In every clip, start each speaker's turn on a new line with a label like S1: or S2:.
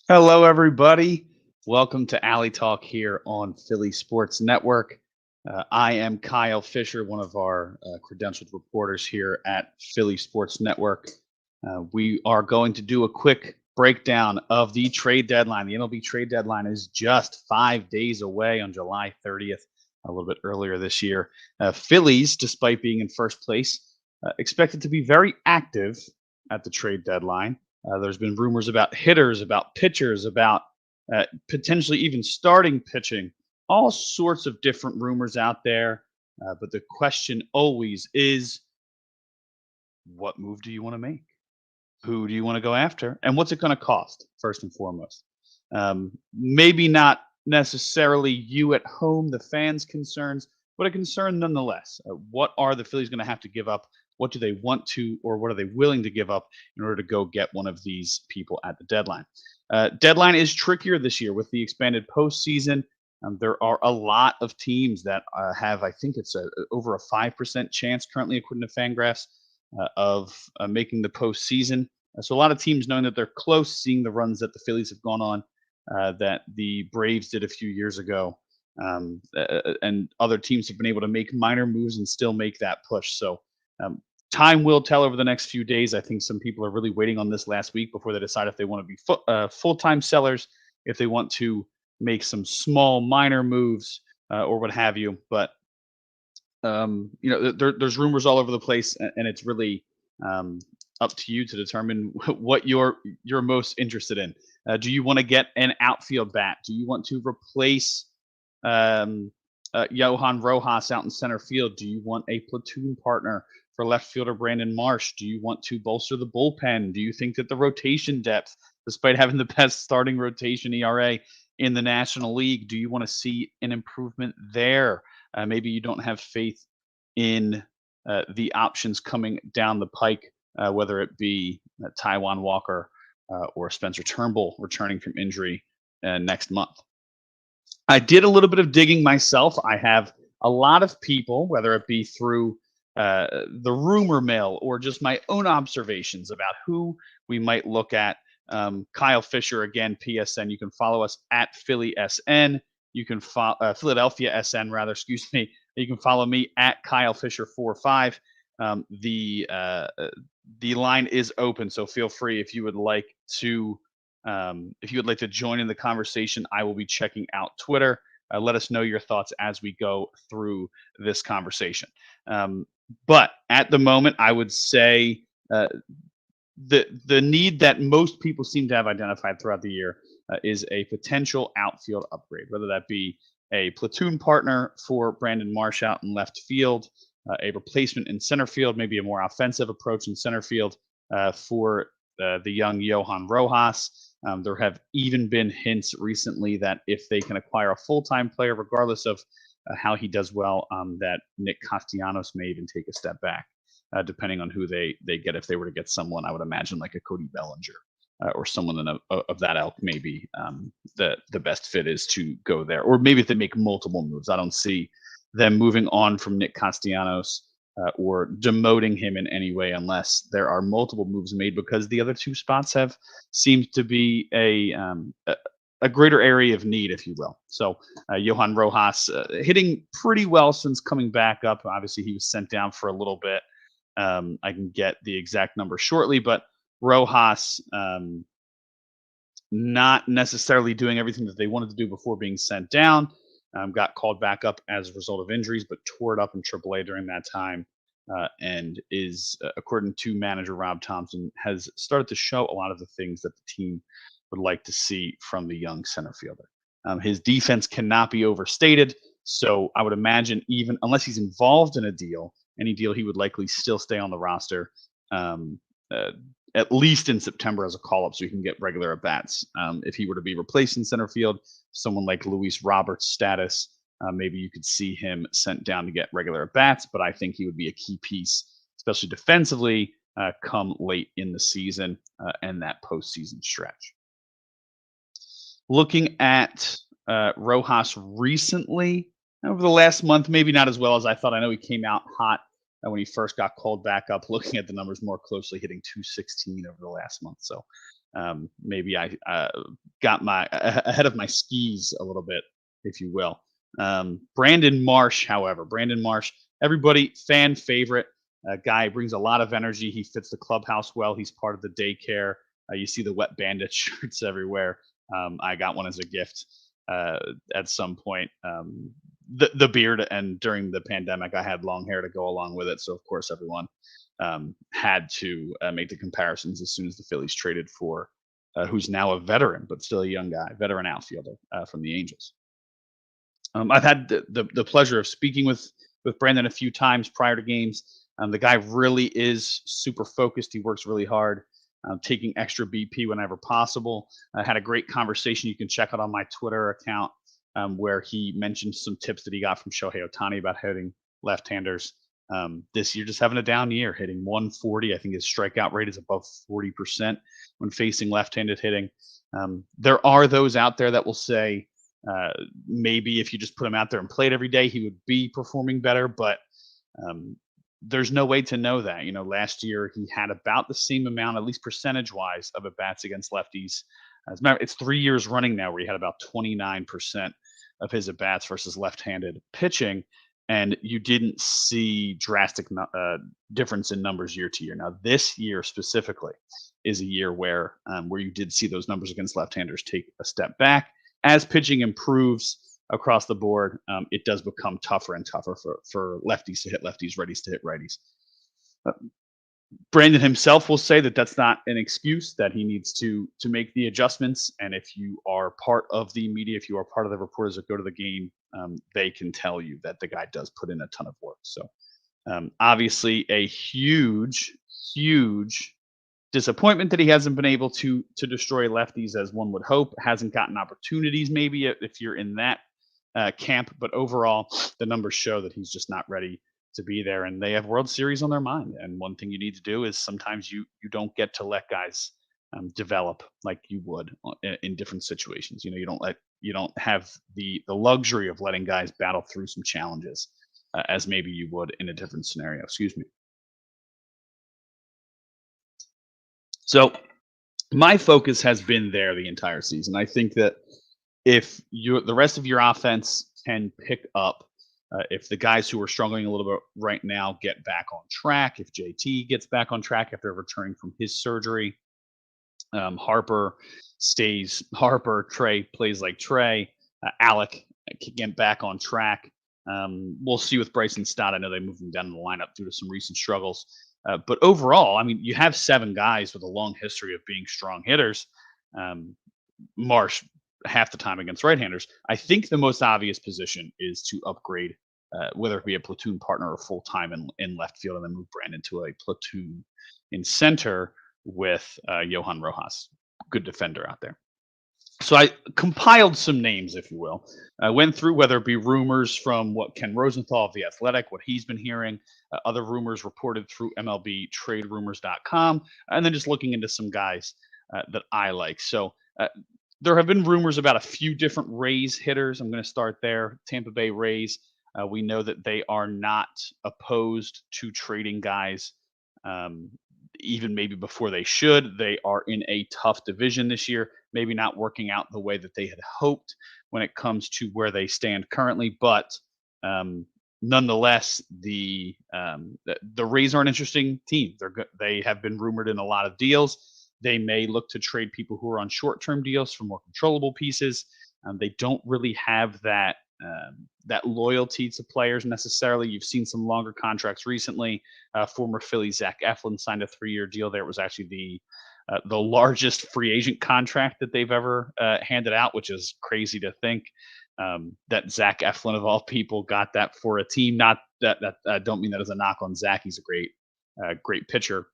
S1: Hello, everybody. Welcome to Alley Talk here on Philly Sports Network. I am Kyle Fisher, one of our credentialed reporters here at Philly Sports Network. We are going to do a quick breakdown of the trade deadline. The MLB trade deadline is just 5 days away on July 30th, a little bit earlier this year. Phillies, despite being in first place, expected to be very active at the trade deadline. There's been rumors about hitters, about pitchers, about potentially even starting pitching, all sorts of different rumors out there. But the question always is, what move do you want to make? Who do you want to go after? And what's it going to cost, first and foremost? Maybe not necessarily you at home, the fans' concerns, but a concern nonetheless. What are the Phillies going to have to give up? What do they want to, or what are they willing to give up in order to go get one of these people at the deadline? Deadline is trickier this year with the expanded postseason. There are a lot of teams that have, I think it's over a 5% chance currently, according to Fangraphs, of making the postseason. So a lot of teams knowing that they're close, seeing the runs that the Phillies have gone on, that the Braves did a few years ago, and other teams have been able to make minor moves and still make that push. So um, time will tell over the next few days. I think some people are really waiting on this last week before they decide if they want to be full-time sellers, if they want to make some small minor moves or what have you. But there's rumors all over the place, and it's really um, up to you to determine what you're most interested in. Do you want to get an outfield bat? Do you want to replace um, Johan Rojas out in center field? Do you want a platoon partner for left fielder Brandon Marsh? Do you want to bolster the bullpen? Do you think that the rotation depth, despite having the best starting rotation ERA in the National League, do you want to see an improvement there? Maybe you don't have faith in the options coming down the pike, whether it be Taiwan Walker or Spencer Turnbull returning from injury next month. I did a little bit of digging myself. I have a lot of people, whether it be through the rumor mill or just my own observations about who we might look at. Kyle Fisher, again, PSN. You can follow us at Philly SN. You can follow Philadelphia SN, rather, excuse me. You can follow me at Kyle Fisher 45. The line is open, so feel free if you would like to join in the conversation. I will be checking out Twitter. Let us know your thoughts as we go through this conversation. But at the moment, I would say the need that most people seem to have identified throughout the year is a potential outfield upgrade, whether that be a platoon partner for Brandon Marsh out in left field, a replacement in center field, maybe a more offensive approach in center field for the young Johan Rojas. There have even been hints recently that if they can acquire a full-time player, regardless of how he does well, that Nick Castellanos may even take a step back, depending on who they get. If they were to get someone, I would imagine like a Cody Bellinger or someone of that ilk, maybe the best fit is to go there. Or maybe if they make multiple moves. I don't see them moving on from Nick Castellanos or demoting him in any way unless there are multiple moves made, because the other two spots have seemed to be a greater area of need, if you will. So Johan Rojas hitting pretty well since coming back up. Obviously, he was sent down for a little bit. I can get the exact number shortly, but Rojas not necessarily doing everything that they wanted to do before being sent down. Got called back up as a result of injuries, but tore it up in AAA during that time, and is, according to manager Rob Thompson, has started to show a lot of the things that the team would like to see from the young center fielder. His defense cannot be overstated, so I would imagine, even unless he's involved in a deal, any deal, he would likely still stay on the roster. Um, uh, at least in September as a call up, so he can get regular at bats. If he were to be replaced in center field, someone like Luis Roberts' status, maybe you could see him sent down to get regular at bats. But I think he would be a key piece, especially defensively, come late in the season and that postseason stretch. Looking at Rojas recently, over the last month, maybe not as well as I thought. I know he came out hot when he first got called back up. Looking at the numbers more closely, hitting 216 over the last month. So maybe I got ahead of my skis a little bit, if you will. Brandon Marsh, however, everybody fan favorite. Guy brings a lot of energy. He fits the clubhouse well. He's part of the daycare. You see the wet bandit shirts everywhere. I got one as a gift at some point. The beard, and during the pandemic, I had long hair to go along with it. So of course, everyone had to make the comparisons as soon as the Phillies traded for who's now a veteran but still a young guy, veteran outfielder from the Angels. I've had the pleasure of speaking with Brandon a few times prior to games. The guy really is super focused. He works really hard, taking extra BP whenever possible. I had a great conversation you can check out on my Twitter account where he mentioned some tips that he got from Shohei Ohtani about hitting left-handers. This year, just having a down year, hitting 140. I think his strikeout rate is above 40% when facing left-handed hitting. There are those out there that will say maybe if you just put him out there and played every day, he would be performing better, but there's no way to know that. Last year he had about the same amount, at least percentage-wise, of at bats against lefties. As a matter, it's 3 years running now where he had about 29% of his at bats versus left-handed pitching, and you didn't see drastic difference in numbers year to year. Now, this year specifically is a year where you did see those numbers against left-handers take a step back. As pitching improves across the board, it does become tougher and tougher for lefties to hit lefties, righties to hit righties. Brandon himself will say that that's not an excuse, that he needs to make the adjustments. And if you are part of the media, if you are part of the reporters that go to the game, they can tell you that the guy does put in a ton of work. So obviously a huge, huge disappointment that he hasn't been able to destroy lefties as one would hope. Hasn't gotten opportunities maybe if you're in that camp. But overall, the numbers show that he's just not ready to be there, and they have World Series on their mind. And one thing you need to do is sometimes you don't get to let guys develop like you would in different situations. You don't have the luxury of letting guys battle through some challenges as maybe you would in a different scenario. Excuse me. So my focus has been there the entire season. I think that if the rest of your offense can pick up, if the guys who are struggling a little bit right now get back on track, if JT gets back on track after returning from his surgery, Harper stays Harper, Trey plays like Trey, Alec can get back on track. We'll see with Bryson Stott. I know they moved him down in the lineup due to some recent struggles. But overall, I mean, you have 7 guys with a long history of being strong hitters. Marsh half the time against right-handers. I think the most obvious position is to upgrade, whether it be a platoon partner or full-time in left field, and then move Brandon to a platoon in center with Johan Rojas, good defender out there. So I compiled some names, if you will. I went through whether it be rumors from what Ken Rosenthal of The Athletic, what he's been hearing, other rumors reported through MLBTradeRumors.com, and then just looking into some guys that I like. So there have been rumors about a few different Rays hitters. I'm going to start there. Tampa Bay Rays. We know that they are not opposed to trading guys, even maybe before they should. They are in a tough division this year, maybe not working out the way that they had hoped when it comes to where they stand currently. But nonetheless, the Rays are an interesting team. They have been rumored in a lot of deals. They may look to trade people who are on short-term deals for more controllable pieces. They don't really have that loyalty to players necessarily. You've seen some longer contracts recently. Former Philly Zach Eflin signed a 3-year deal there. It was actually the largest free agent contract that they've ever handed out, which is crazy to think that Zach Eflin of all people got that for a team. Not that I don't mean that as a knock on Zach. He's a great pitcher.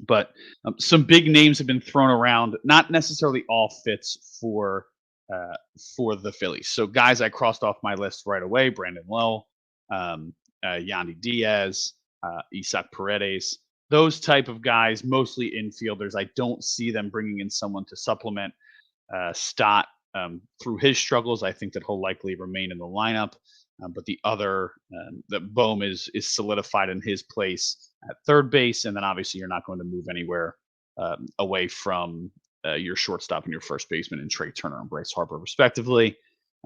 S1: But some big names have been thrown around, not necessarily all fits for the Phillies. So guys I crossed off my list right away: Brandon Lowe, Yandy Diaz, Isaac Paredes, those type of guys, mostly infielders. I don't see them bringing in someone to supplement Stott through his struggles. I think that he'll likely remain in the lineup. but the other, that Bohm is solidified in his place at third base, and then obviously you're not going to move anywhere away from your shortstop and your first baseman in Trey Turner and Bryce Harper, respectively.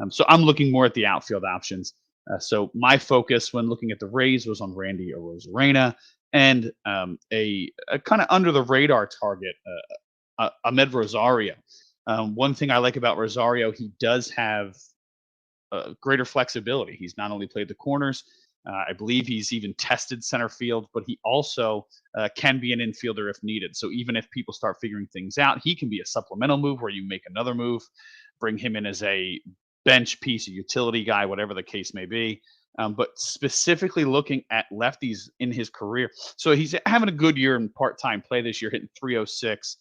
S1: So I'm looking more at the outfield options. So my focus when looking at the Rays was on Randy Arozarena and a kind of under the radar target, Ahmed Rosario. One thing I like about Rosario, he does have greater flexibility. He's not only played the corners, I believe he's even tested center field, but he also can be an infielder if needed. So even if people start figuring things out, he can be a supplemental move where you make another move, bring him in as a bench piece, a utility guy, whatever the case may be. But specifically looking at lefties in his career, so he's having a good year in part-time play this year, hitting 306,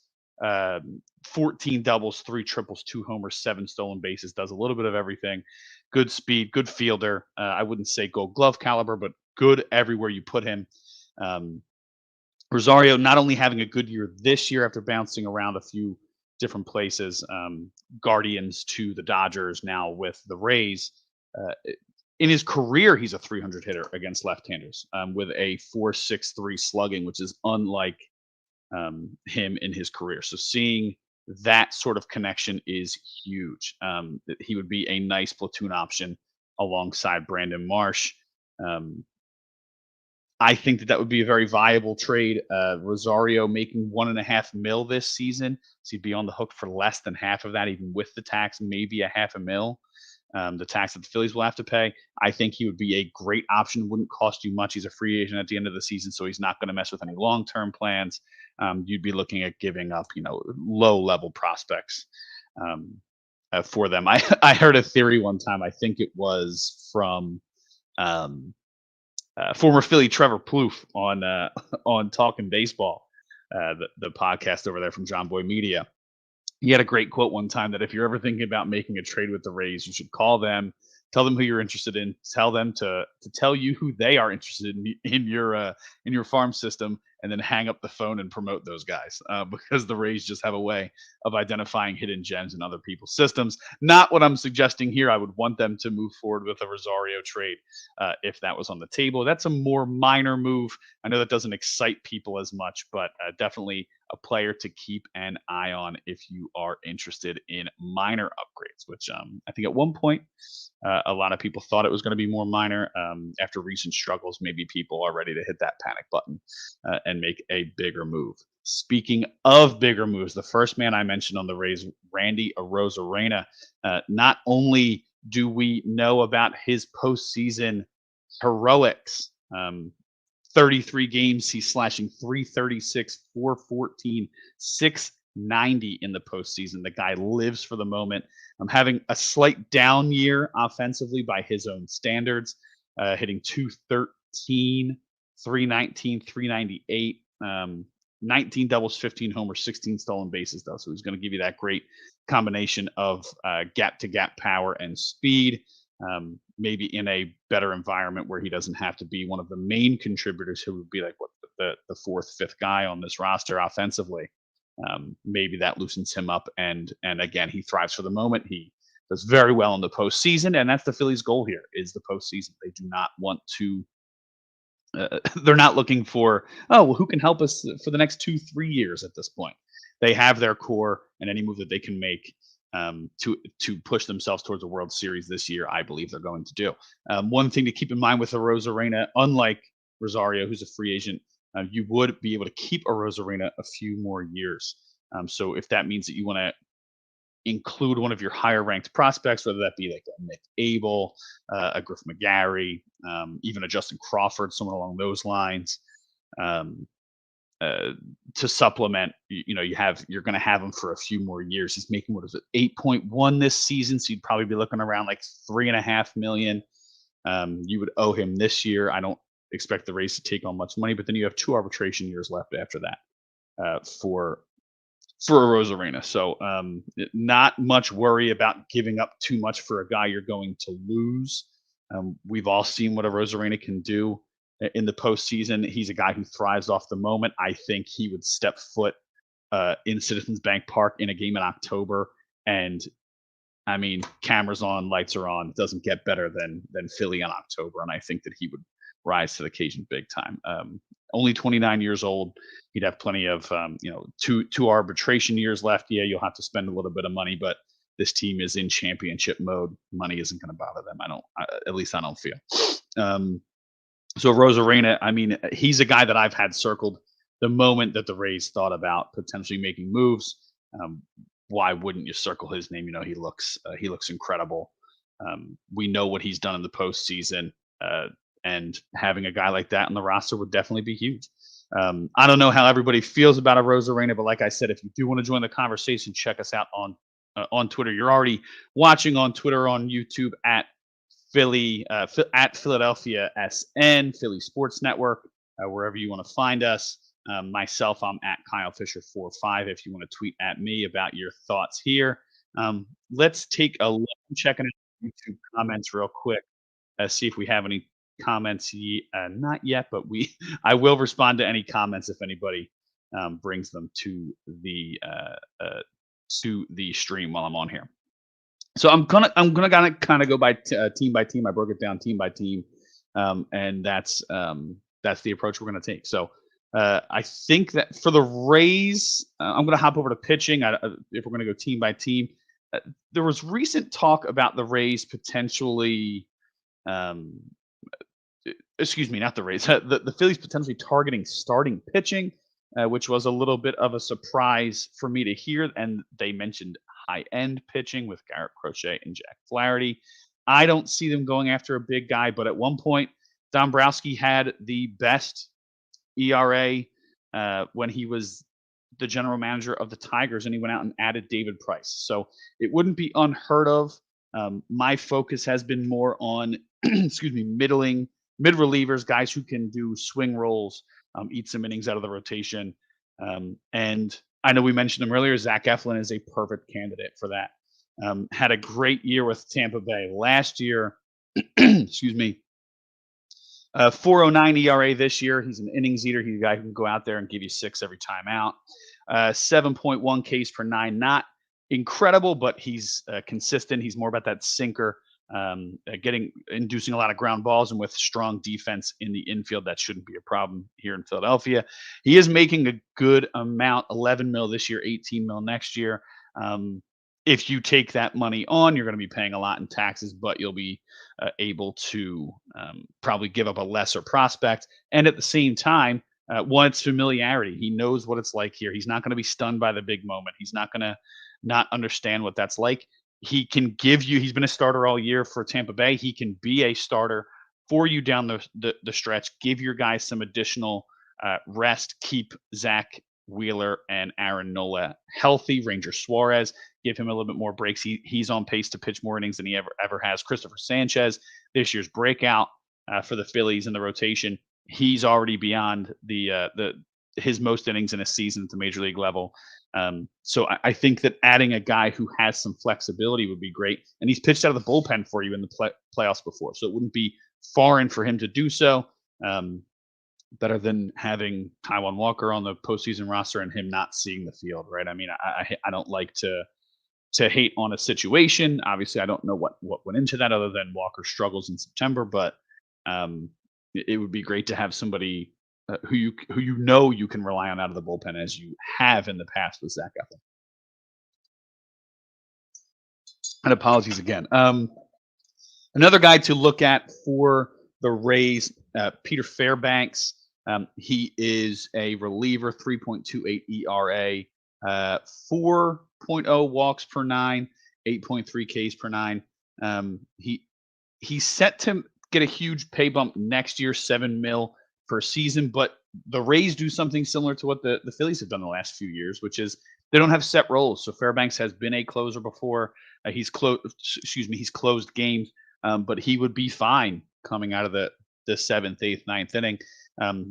S1: 14 doubles, three triples, two homers, seven stolen bases, does a little bit of everything. Good speed, good fielder. I wouldn't say gold glove caliber, but good everywhere you put him. Um, Rosario not only having a good year this year after bouncing around a few different places, Guardians to the Dodgers, now with the Rays. Uh, in his career, he's a 300 hitter against left-handers with a 4.63 slugging, which is unlike him in his career. So seeing that sort of connection is huge. He would be a nice platoon option alongside Brandon Marsh. Um, I think that that would be a very viable trade. Rosario making 1.5 mil this season, so he'd be on the hook for less than half of that, even with the tax, maybe a half a mil. The tax that the Phillies will have to pay. I think he would be a great option. Wouldn't cost you much. He's a free agent at the end of the season, so he's not going to mess with any long-term plans. You'd be looking at giving up, low-level prospects for them. I heard a theory one time. I think it was from um, former Philly Trevor Plouffe on on Talking Baseball, the podcast over there from John Boy Media. He had a great quote one time that if you're ever thinking about making a trade with the Rays, you should call them, tell them who you're interested in, tell them to tell you who they are interested in your farm system, and then hang up the phone and promote those guys because the Rays just have a way of identifying hidden gems in other people's systems. Not what I'm suggesting here. I would want them to move forward with a Rosario trade if that was on the table. That's a more minor move. I know that doesn't excite people as much, but definitely a player to keep an eye on if you are interested in minor upgrades, which I think at one point a lot of people thought it was going to be more minor. After recent struggles, maybe people are ready to hit that panic button and make a bigger move. Speaking of bigger moves, the first man I mentioned on the Rays, Randy Arozarena. Not only do we know about his postseason heroics, 33 games, he's slashing 336, 414, 690 in the postseason. The guy lives for the moment. I'm having a slight down year offensively by his own standards, hitting 213, 319, 398, 19 doubles, 15 homers, 16 stolen bases, though. So he's going to give you that great combination of gap to gap power and speed. Maybe in a better environment where he doesn't have to be one of the main contributors who would be like the fourth, fifth guy on this roster offensively. Maybe that loosens him up, and again, he thrives for the moment. He does very well in the postseason, and that's the Phillies' goal here: is the postseason. They do not want to. They're not looking for, oh, well, who can help us for the next 2-3 years at this point. They have their core, and any move that they can make to push themselves towards a World Series this year, I believe they're going to do. One thing to keep in mind with a Arozarena, unlike Rosario, who's a free agent, you would be able to keep a Arozarena a few more years. So if that means that you want to include one of your higher ranked prospects, whether that be like a Nick Abel, a Griff McGarry, even a Justin Crawford, someone along those lines, um, to supplement, you're going to have him for a few more years. He's making, what is it, 8.1 this season, so you'd probably be looking around like 3.5 million. You would owe him this year. I don't expect the Rays to take on much money, but then you have 2 arbitration years left after that for a Arozarena. So not much worry about giving up too much for a guy you're going to lose. We've all seen what a Arozarena can do in the postseason. He's a guy who thrives off the moment. I think he would step foot in Citizens Bank Park in a game in October and I mean, cameras on, lights are on. It doesn't get better than Philly in October, and I think that he would rise to the occasion big time. Only 29 years old. He'd have plenty of two arbitration years left. Yeah, you'll have to spend a little bit of money, but this team is in championship mode. Money isn't going to bother them. At least I don't feel. Um, so Rosarena, I mean, he's a guy that I've had circled the moment that the Rays thought about potentially making moves. Um, why wouldn't you circle his name? He looks incredible. We know what he's done in the postseason, uh, and having a guy like that on the roster would definitely be huge. I don't know how everybody feels about a Rosarena, but like I said, if you do want to join the conversation, check us out on Twitter. You're already watching on Twitter, on YouTube at Philadelphia SN, Philly Sports Network, wherever you want to find us. Myself, I'm at Kyle Fisher 45. If you want to tweet at me about your thoughts here, let's take a look. I'm checking YouTube comments real quick. See if we have any comments. Not yet, but I will respond to any comments if anybody brings them to the stream while I'm on here. So I'm gonna kind of go team by team. I broke it down team by team, and that's the approach we're gonna take. So I think that for the Rays, I'm gonna hop over to pitching. If we're gonna go team by team, there was recent talk about the Rays potentially. Um, Excuse me, not the Rays. The Phillies potentially targeting starting pitching, which was a little bit of a surprise for me to hear. And they mentioned high end pitching with Garrett Crochet and Jack Flaherty. I don't see them going after a big guy, but at one point, Dombrowski had the best ERA when he was the general manager of the Tigers, and he went out and added David Price. So it wouldn't be unheard of. My focus has been more on, excuse me, mid relievers, guys who can do swing roles, eat some innings out of the rotation. And I know we mentioned him earlier. Zach Eflin is a perfect candidate for that. Had a great year with Tampa Bay last year. Excuse me. 409 ERA this year. He's an innings eater. He's a guy who can go out there and give you six every time out. 7.1 Ks per nine. Not incredible, but he's consistent. He's more about that sinker, inducing a lot of ground balls, and with strong defense in the infield, that shouldn't be a problem here in Philadelphia. He is making a good amount, 11 mil this year, 18 mil next year. If you take that money on, you're going to be paying a lot in taxes, but you'll be able to probably give up a lesser prospect. And at the same time, it's familiarity. He knows what it's like here. He's not going to be stunned by the big moment. He's not going to not understand what that's like. He can give you. He's been a starter all year for Tampa Bay. He can be a starter for you down the stretch. Give your guys some additional rest. Keep Zach Wheeler and Aaron Nola healthy. Ranger Suarez, give him a little bit more breaks. He's on pace to pitch more innings than he ever has. Christopher Sanchez, this year's breakout for the Phillies in the rotation. He's already beyond his most innings in a season at the major league level. So I think that adding a guy who has some flexibility would be great. And he's pitched out of the bullpen for you in the playoffs before, so it wouldn't be foreign for him to do so. Better than having Taijuan Walker on the postseason roster and him not seeing the field, right? I mean, I don't like to hate on a situation. Obviously, I don't know what went into that other than Walker struggles in September, but it would be great to have somebody who you can rely on out of the bullpen, as you have in the past with Zach Eflin. And apologies again. Another guy to look at for the Rays, Peter Fairbanks. He is a reliever, 3.28 ERA, 4.0 walks per nine, 8.3 Ks per nine. He's set to get a huge pay bump next year, 7 mil per season. But the Rays do something similar to what the Phillies have done the last few years, which is they don't have set roles. So Fairbanks has been a closer before. He's closed games, but he would be fine coming out of the seventh, eighth, ninth inning.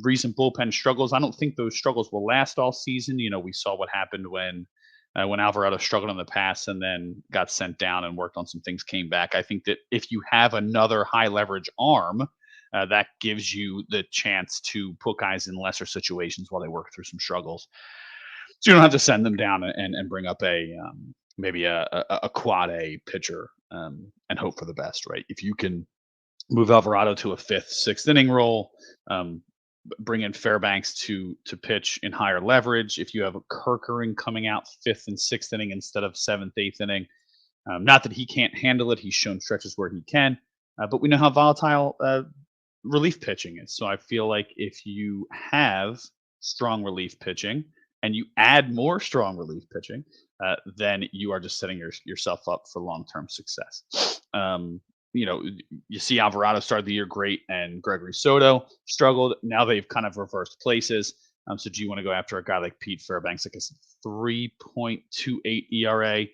S1: Recent bullpen struggles. I don't think those struggles will last all season. You know, we saw what happened when Alvarado struggled in the past and then got sent down and worked on some things, came back. I think that if you have another high leverage arm, that gives you the chance to put guys in lesser situations while they work through some struggles. So you don't have to send them down and bring up a maybe a quad A pitcher, and hope for the best, right? If you can move Alvarado to a fifth, sixth inning role, um, bring in Fairbanks to pitch in higher leverage. If you have a Kirkering coming out fifth and sixth inning instead of seventh, eighth inning, not that he can't handle it. He's shown stretches where he can, but we know how volatile relief pitching is. So I feel like if you have strong relief pitching and you add more strong relief pitching, then you are just setting yourself up for long term success. You know, you see Alvarado started the year great and Gregory Soto struggled. Now they've kind of reversed places. So do you want to go after a guy like Pete Fairbanks, like a 3.28 ERA?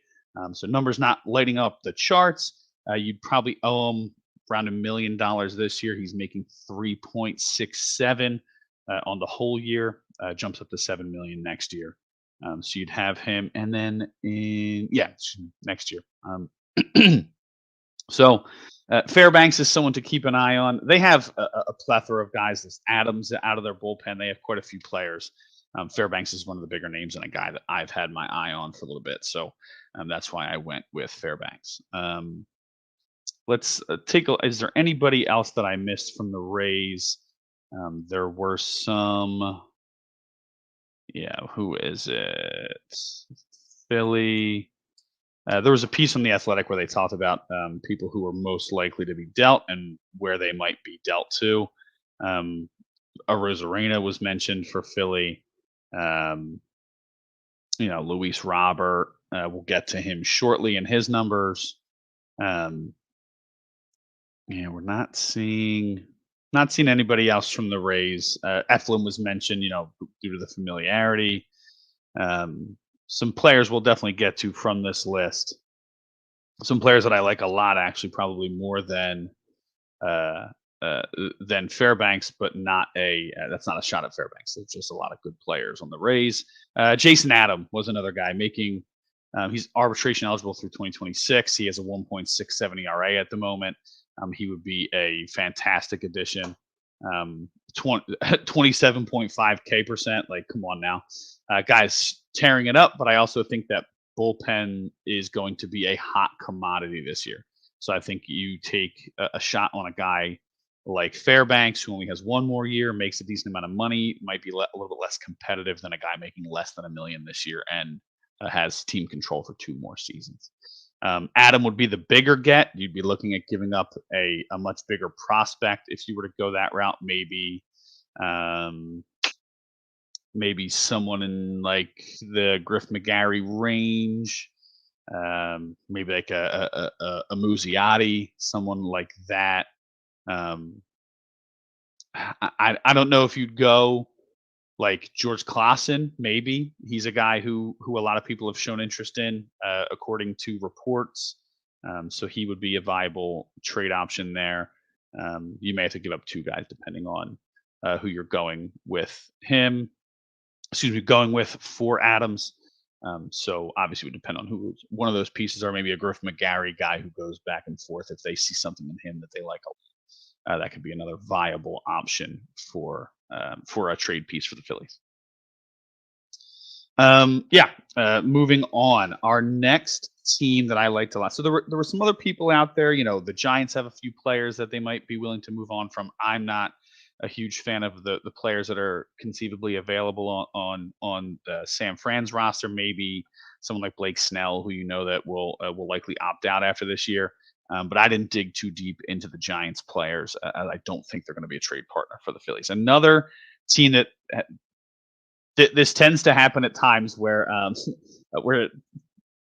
S1: So numbers not lighting up the charts. You'd probably owe him around $1 million this year. He's making 3.67 on the whole year. Jumps up to 7 million next year. So you'd have him, and then next year. So Fairbanks is someone to keep an eye on. They have a plethora of guys. There's Adams out of their bullpen. They have quite a few players. Fairbanks is one of the bigger names and a guy that I've had my eye on for a little bit. So that's why I went with Fairbanks. Let's take a. Is there anybody else that I missed from the Rays? There were some. Yeah, who is it? Philly. There was a piece on The Athletic where they talked about people who are most likely to be dealt and where they might be dealt to. Arozarena was mentioned for Philly. Luis Robert. We'll get to him shortly in his numbers. We're not seeing anybody else from the Rays. Eflin was mentioned, due to the familiarity. Some players we'll definitely get to from this list. Some players that I like a lot, actually, probably more than Fairbanks, but not that's not a shot at Fairbanks. There's just a lot of good players on the Rays. Jason Adam was another guy making. He's arbitration eligible through 2026. He has a 1.67 ERA at the moment. He would be a fantastic addition. 27.5% like, come on now. Guys tearing it up, but I also think that bullpen is going to be a hot commodity this year. So I think you take a shot on a guy like Fairbanks, who only has one more year, makes a decent amount of money, might be a little bit less competitive than a guy making less than $1 million this year and has team control for 2 more seasons. Adam would be the bigger get. You'd be looking at giving up a much bigger prospect if you were to go that route. Maybe someone in like the Griff McGarry range. Maybe like a Muzziotti, someone like that. I don't know if you'd go like George Claassen. Maybe he's a guy who a lot of people have shown interest in, according to reports. So he would be a viable trade option there. You may have to give up 2 guys depending on who you're going with going with for Adams. So obviously it would depend on who one of those pieces are. Maybe a Griff McGarry guy who goes back and forth if they see something in him that they like. That could be another viable option for a trade piece for the Phillies. Moving on. Our next team that I liked a lot. So there were some other people out there. The Giants have a few players that they might be willing to move on from. I'm not a huge fan of the players that are conceivably available on Sam Fran's roster. Maybe someone like Blake Snell, who that will likely opt out after this year. But I didn't dig too deep into the Giants players. I don't think they're going to be a trade partner for the Phillies. Another team that this tends to happen at times where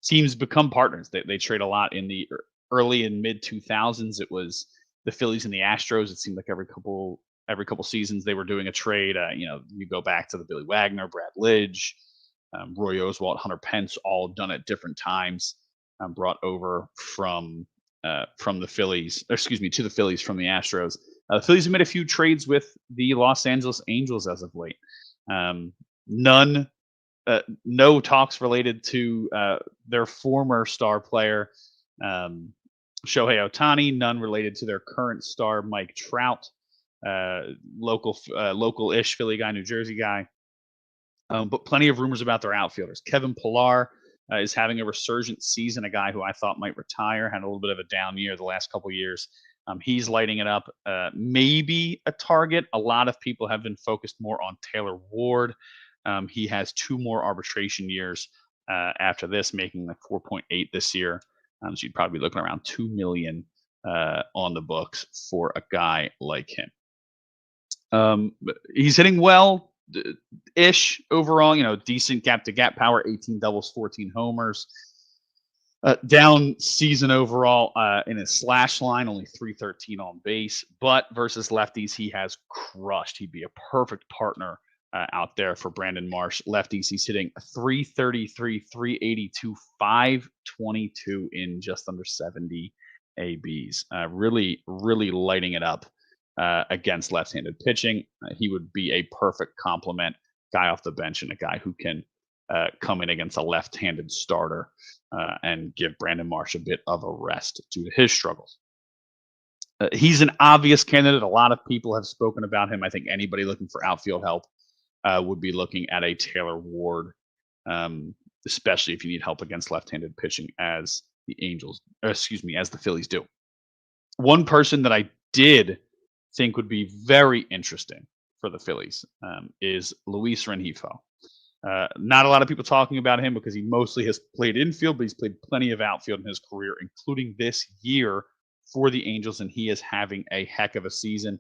S1: teams become partners. They trade a lot in the early and mid 2000s. It was the Phillies and the Astros. It seemed like every couple seasons they were doing a trade. You go back to the Billy Wagner, Brad Lidge, Roy Oswalt, Hunter Pence, all done at different times, brought over from the Phillies, to the Phillies from the Astros. The Phillies have made a few trades with the Los Angeles Angels as of late. No talks related to their former star player, Shohei Ohtani. None related to their current star, Mike Trout, local-ish Philly guy, New Jersey guy. But plenty of rumors about their outfielders. Kevin Pillar is having a resurgent season. A guy who I thought might retire, had a little bit of a down year the last couple years. He's lighting it up. Maybe a target. A lot of people have been focused more on Taylor Ward. He has 2 more arbitration years after this, making like 4.8 this year. So you'd probably be looking around 2 million on the books for a guy like him. But he's hitting well ish overall. Decent gap to gap power, 18 doubles, 14 homers. Down season overall in his slash line, only 313 on base. But versus lefties, he has crushed. He'd be a perfect partner out there for Brandon Marsh. Lefties, he's hitting 333, 382, 522 in just under 70 ABs. Really, really lighting it up against left-handed pitching. He would be a perfect complement, guy off the bench and a guy who can come in against a left-handed starter and give Brandon Marsh a bit of a rest due to his struggles. He's an obvious candidate. A lot of people have spoken about him. I think anybody looking for outfield help would be looking at a Taylor Ward, especially if you need help against left-handed pitching, as the Phillies do. One person that I did think would be very interesting for the Phillies is Luis Rengifo. Not a lot of people talking about him because he mostly has played infield, but he's played plenty of outfield in his career, including this year for the Angels, and he is having a heck of a season.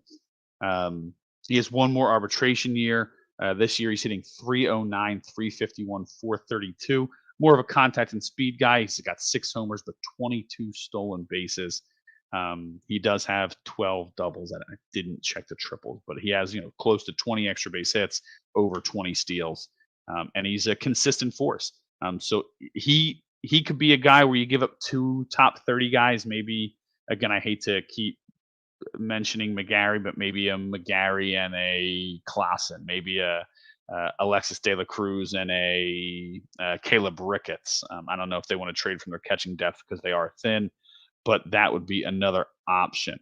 S1: He has 1 more arbitration year. This year, he's hitting 309, 351, 432. More of a contact and speed guy. He's got 6 homers, but 22 stolen bases. He does have 12 doubles. I didn't check the triples, but he has close to 20 extra base hits, over 20 steals. And he's a consistent force. So he could be a guy where you give up 2 top 30 guys. Maybe, again, I hate to keep mentioning McGarry, but maybe a McGarry and a Klassen, maybe a Alexis De La Cruz and a Caleb Ricketts. I don't know if they want to trade from their catching depth because they are thin, but that would be another option.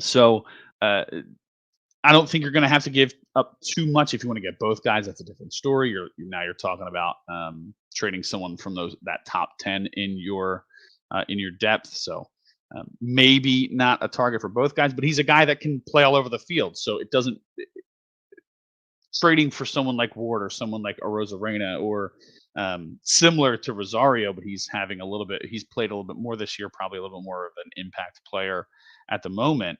S1: So I don't think you're going to have to give up too much if you want to get both guys. That's a different story. Now you're talking about trading someone from that top 10 in your depth. So maybe not a target for both guys, but he's a guy that can play all over the field. So it doesn't trading for someone like Ward or someone like Arozarena or similar to Rosario, but he's played a little bit more this year, probably a little bit more of an impact player at the moment.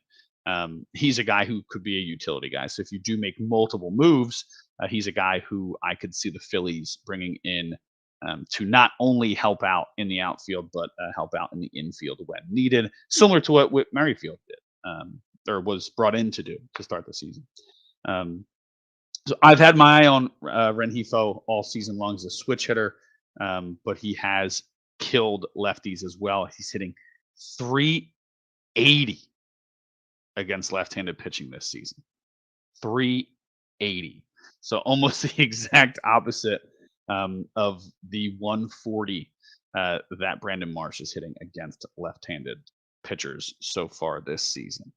S1: He's a guy who could be a utility guy. So if you do make multiple moves, he's a guy who I could see the Phillies bringing in to not only help out in the outfield, but help out in the infield when needed, similar to what Whit Merrifield did or was brought in to do to start the season. So I've had my eye on Rengifo all season long as a switch hitter, but he has killed lefties as well. He's hitting 380 against left-handed pitching this season. 380. So almost the exact opposite of the 140 that Brandon Marsh is hitting against left-handed pitchers so far this season.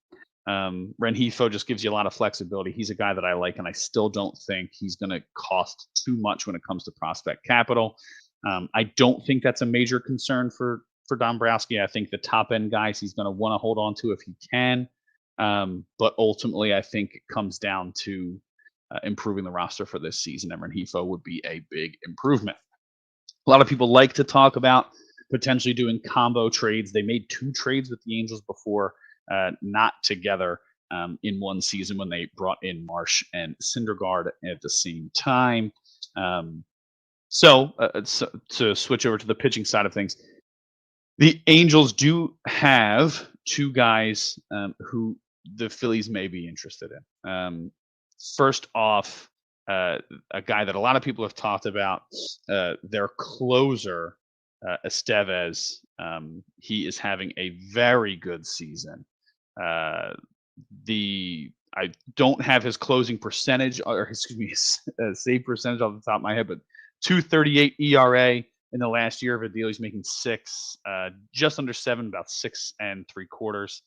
S1: Rengifo just gives you a lot of flexibility. He's a guy that I like, and I still don't think he's going to cost too much when it comes to prospect capital. I don't think that's a major concern for Dombrowski. I think the top-end guys he's going to want to hold on to if he can. But ultimately, I think it comes down to improving the roster for this season, and Rengifo would be a big improvement. A lot of people like to talk about potentially doing combo trades. They made 2 trades with the Angels before, not together in one season when they brought in Marsh and Syndergaard at the same time. So to switch over to the pitching side of things, the Angels do have 2 guys who the Phillies may be interested in. First off, a guy that a lot of people have talked about, their closer, Estevez. He is having a very good season. I don't have his closing percentage, or excuse me, save percentage off the top of my head, but 2.38 ERA in the last year of a deal. He's making 6, just under 7, about 6 3/4.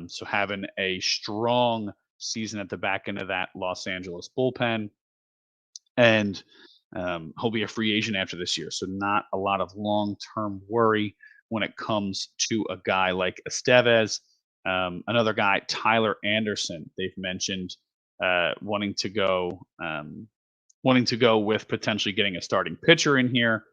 S1: So having a strong season at the back end of that Los Angeles bullpen. And He'll be a free agent after this year, so not a lot of long-term worry when it comes to a guy like Estevez. Another guy, Tyler Anderson, they've mentioned wanting to go with potentially getting a starting pitcher in here.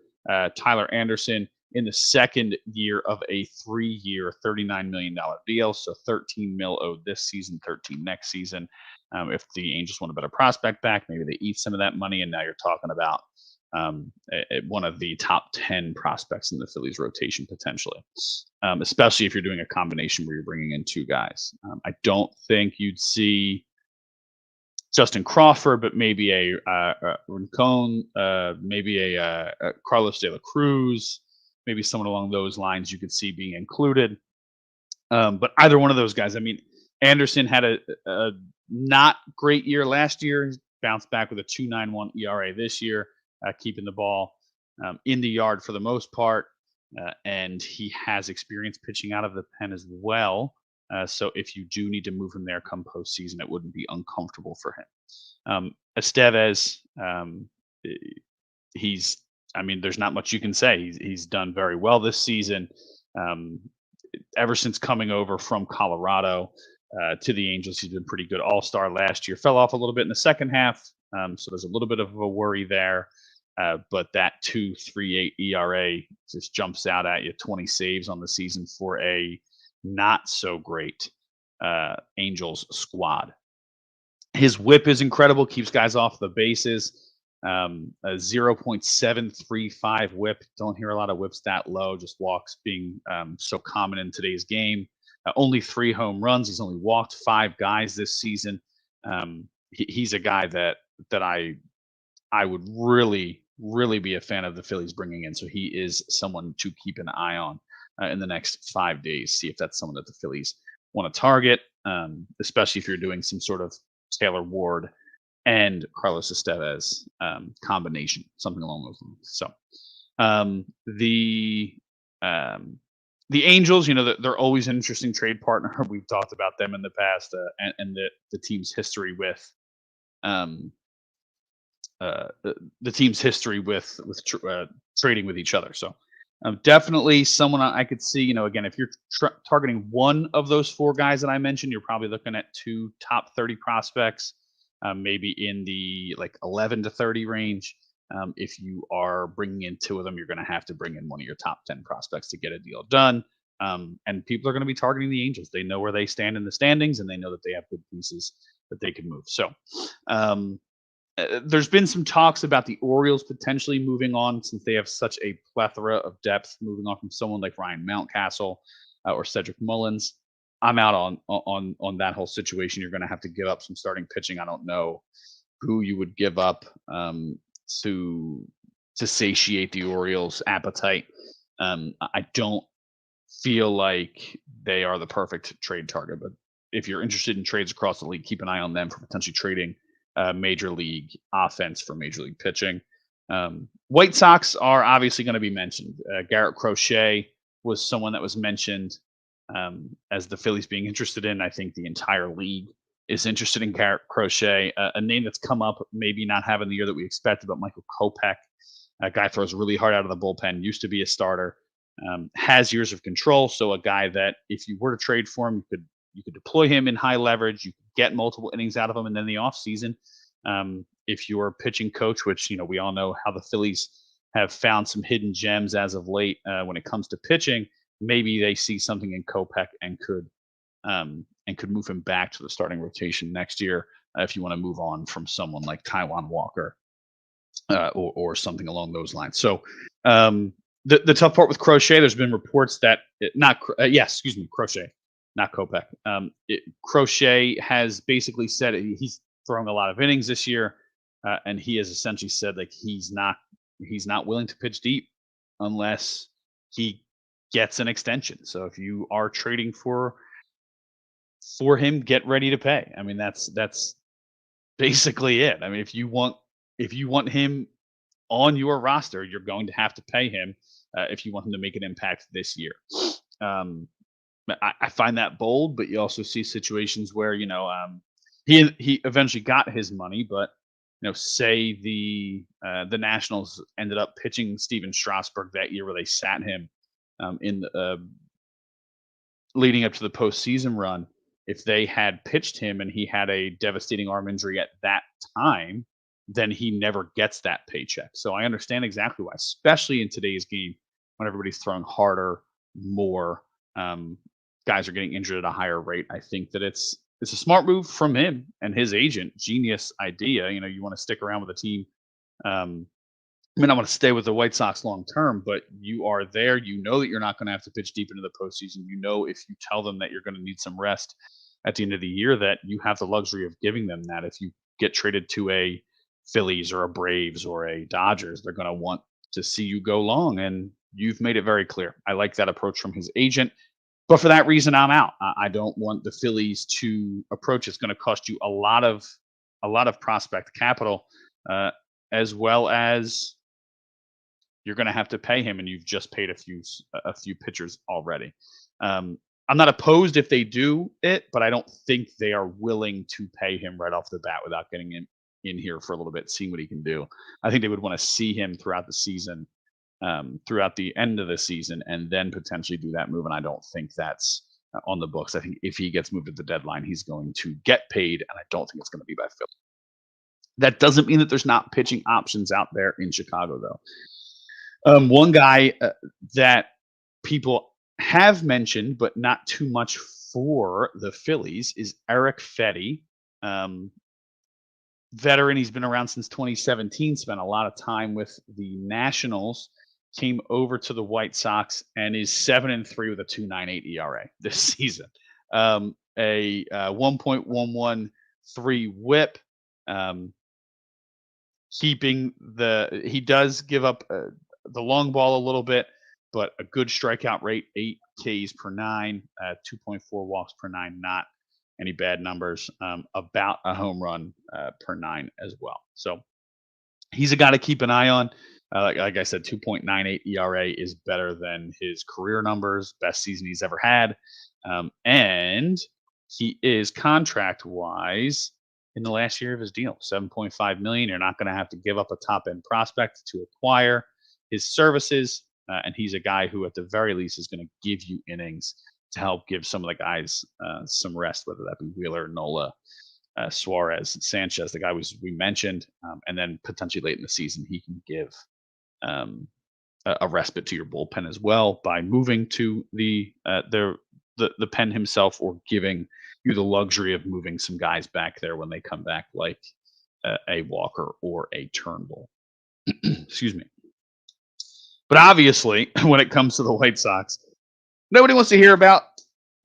S1: Tyler Anderson in the second year of a 3-year, $39 million deal. So 13 mil owed this season, 13 next season. If the Angels want a better prospect back, maybe they eat some of that money. And now you're talking about one of the top 10 prospects in the Phillies rotation potentially, especially if you're doing a combination where you're bringing in two guys. I don't think you'd see Justin Crawford, but maybe a Rincon, maybe a Carlos De La Cruz, maybe someone along those lines you could see being included. But either one of those guys, I mean, Anderson had a not great year last year. He's bounced back with a 2.91 ERA this year, keeping the ball in the yard for the most part. And he has experience pitching out of the pen as well. So if you do need to move him there come postseason, it wouldn't be uncomfortable for him. Estevez, he's, I mean, there's not much you can say. He's done very well this season. Ever since coming over from Colorado to the Angels, he's been pretty good. All-star last year, fell off a little bit in the second half, so there's a little bit of a worry there. But that 2.38 ERA just jumps out at you. 20 saves on the season for a not so great Angels squad. His whip is incredible, keeps guys off the bases. A 0.735 whip. Don't hear a lot of whips that low. Just walks being so common in today's game. Only 3 home runs. He's only walked 5 guys this season. He's a guy that I would really be a fan of the Phillies bringing in. So he is someone to keep an eye on in the next 5 days. See if that's someone that the Phillies want to target, especially if you're doing some sort of Taylor Ward and Carlos Estevez combination, something along those lines. So the Angels, you know, they're always an interesting trade partner. We've talked about them in the past, and the team's history with trading with each other. So definitely someone I could see. You know, again, if you're targeting one of those 4 guys that I mentioned, you're probably looking at 2 top 30 prospects, maybe in the like 11 to 30 range. If you are bringing in 2 of them, you're going to have to bring in one of your top 10 prospects to get a deal done. And people are going to be targeting the Angels. They know where they stand in the standings, and they know that they have good pieces that they can move. So there's been some talks about the Orioles potentially moving on, since they have such a plethora of depth, moving on from someone like Ryan Mountcastle or Cedric Mullins. I'm out on that whole situation. You're going to have to give up some starting pitching. I don't know who you would give up to satiate the Orioles' appetite. I don't feel like they are the perfect trade target, but if you're interested in trades across the league, keep an eye on them for potentially trading major league offense for major league pitching. White Sox are obviously going to be mentioned. Garrett Crochet was someone that was mentioned as the Phillies being interested in. I think the entire league is interested in Garrett Crochet. A name that's come up, maybe not having the year that we expected, but Michael Kopech. A guy throws really hard out of the bullpen, used to be a starter, has years of control. So a guy that if you were to trade for him, you could deploy him in high leverage. You could get multiple innings out of him, and then the offseason, if you're a pitching coach, which, you know, we all know how the Phillies have found some hidden gems as of late when it comes to pitching, maybe they see something in Kopech and could move him back to the starting rotation next year if you want to move on from someone like Taijuan Walker or something along those lines. So the tough part with Crochet, there's been reports that Crochet, not Kopech. Crochet has basically said he's throwing a lot of innings this year, and he has essentially said like he's not willing to pitch deep unless he gets an extension. So if you are trading for him, get ready to pay. I mean, that's basically it. I mean, if you want him on your roster, you're going to have to pay him if you want him to make an impact this year. I find that bold, but you also see situations where, you know, he eventually got his money, but say the Nationals ended up pitching Steven Strasburg that year, where they sat him in the leading up to the postseason run. If they had pitched him and he had a devastating arm injury at that time, then he never gets that paycheck. So I understand exactly why, especially in today's game when everybody's throwing harder, more, um, guys are getting injured at a higher rate. I think that it's a smart move from him and his agent. Genius idea. You want to stick around with a team. Um, I want to stay with the White Sox long term, but you are there. You know that you're not going to have to pitch deep into the postseason. If you tell them that you're going to need some rest at the end of the year, that you have the luxury of giving them that. If you get traded to a Phillies or a Braves or a Dodgers, they're going to want to see you go long, and you've made it very clear. I like that approach from his agent, but for that reason, I'm out. I don't want the Phillies to approach. It's going to cost you a lot of prospect capital, uh, as well as you're going to have to pay him, and you've just paid a few pitchers already. Um, I'm not opposed if they do it, but I don't think they are willing to pay him right off the bat without getting him in here for a little bit, seeing what he can do. I think they would want to see him throughout the season, throughout the end of the season, and then potentially do that move. And I don't think that's on the books. I think if he gets moved at the deadline, he's going to get paid, and I don't think it's going to be by Philly. That doesn't mean that there's not pitching options out there in Chicago, though. One guy that people have mentioned, but not too much for the Phillies, is Eric Fetty. Um, Veteran, he's been around since 2017, spent a lot of time with the Nationals, came over to the White Sox, and is 7-3 with a 2.98 ERA this season. A 1.113 WHIP. Um, he does give up the long ball a little bit, but a good strikeout rate, 8 Ks per nine, 2.4 walks per nine, not any bad numbers, about a home run per nine as well. So he's a guy to keep an eye on. Like I said, 2.98 ERA is better than his career numbers, best season he's ever had. And he is contract wise in the last year of his deal, 7.5 million. You're not going to have to give up a top end prospect to acquire his services. And he's a guy who, at the very least, is going to give you innings to help give some of the guys some rest, whether that be Wheeler, Nola, Suarez, Sanchez, the guy we mentioned, and then potentially late in the season he can give um, a respite to your bullpen as well by moving to the pen himself, or giving you the luxury of moving some guys back there when they come back, like a Walker or a Turnbull. Excuse me. But obviously, when it comes to the White Sox, nobody wants to hear about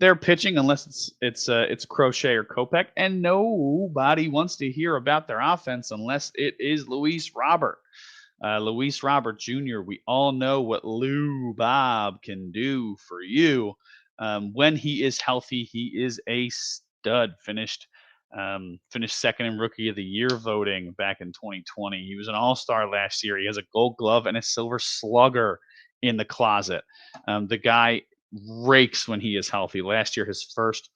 S1: their pitching unless it's Crochet or Kopech, and nobody wants to hear about their offense unless it is Luis Robert. Luis Robert Jr. We all know what Lou Bob can do for you. When he is healthy, he is a stud. Finished second in Rookie of the Year voting back in 2020. He was an All-Star last year. He has a Gold Glove and a Silver Slugger in the closet. The guy rakes when he is healthy. Last year, his first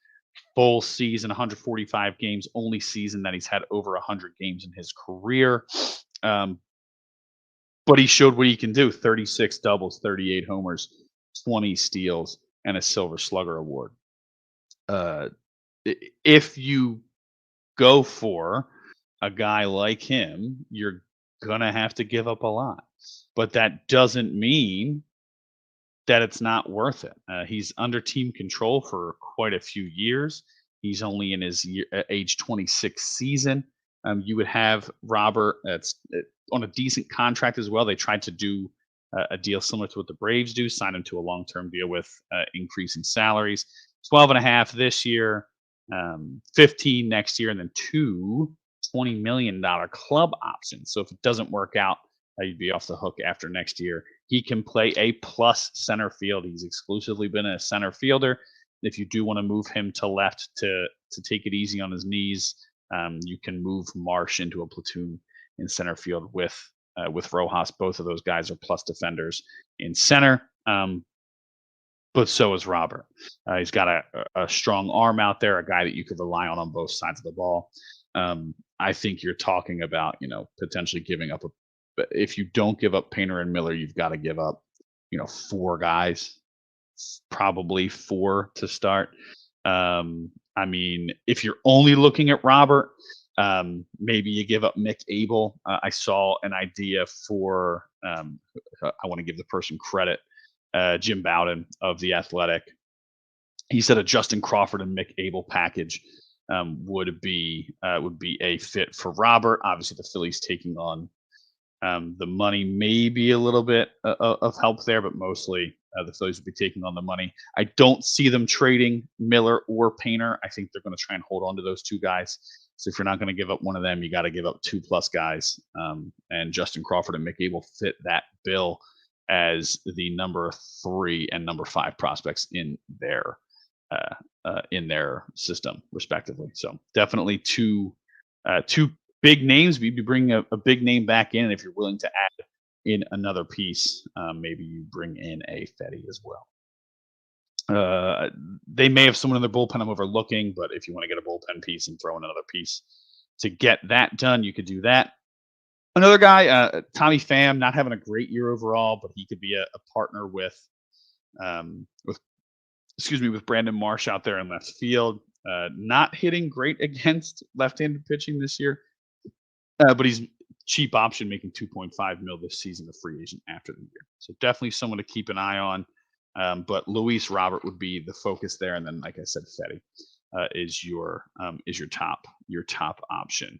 S1: full season, 145 games, only season that he's had over 100 games in his career. But he showed what he can do: 36 doubles, 38 homers, 20 steals, and a Silver Slugger award. If you go for a guy like him, you're going to have to give up a lot. But that doesn't mean that it's not worth it. He's under team control for quite a few years. He's only in his age 26 season. You would have Robert that's on a decent contract as well. They tried to do a deal similar to what the Braves do, sign him to a long-term deal with increasing salaries. 12.5 this year, 15 next year, and then two $20 million club options. So if it doesn't work out, you'd be off the hook after next year. He can play a plus center field. He's exclusively been a center fielder. If you do want to move him to left to take it easy on his knees, you can move Marsh into a platoon in center field with Rojas. Both of those guys are plus defenders in center. But so is Robert. He's got a strong arm out there, a guy that you could rely on both sides of the ball. I think you're talking about, potentially giving up but if you don't give up Painter and Miller, you've got to give up, four guys, probably four to start. I mean, if you're only looking at Robert, maybe you give up Mick Abel. I saw an idea for, I want to give the person credit, Jim Bowden of The Athletic. He said a Justin Crawford and Mick Abel package would be a fit for Robert. Obviously, the Phillies taking on the money may be a little bit of help there, but mostly the Phillies would be taking on the money. I don't see them trading Miller or Painter. I think they're going to try and hold on to those two guys. So if you're not going to give up one of them, you got to give up 2+ guys. And Justin Crawford and Mick Abel fit that bill as the number 3 and number 5 prospects in their system, respectively. So definitely two big names. Maybe bring a big name back in, and if you're willing to add in another piece, maybe you bring in a Fetty as well. They may have someone in their bullpen I'm overlooking, but if you want to get a bullpen piece and throw in another piece to get that done, you could do that. Another guy, Tommy Pham, not having a great year overall, but he could be a partner with with Brandon Marsh out there in left field. Not hitting great against left-handed pitching this year, but he's cheap option, making 2.5 mil this season, a free agent after the year. So definitely someone to keep an eye on. But Luis Robert would be the focus there, and then, like I said, Fetty is your top option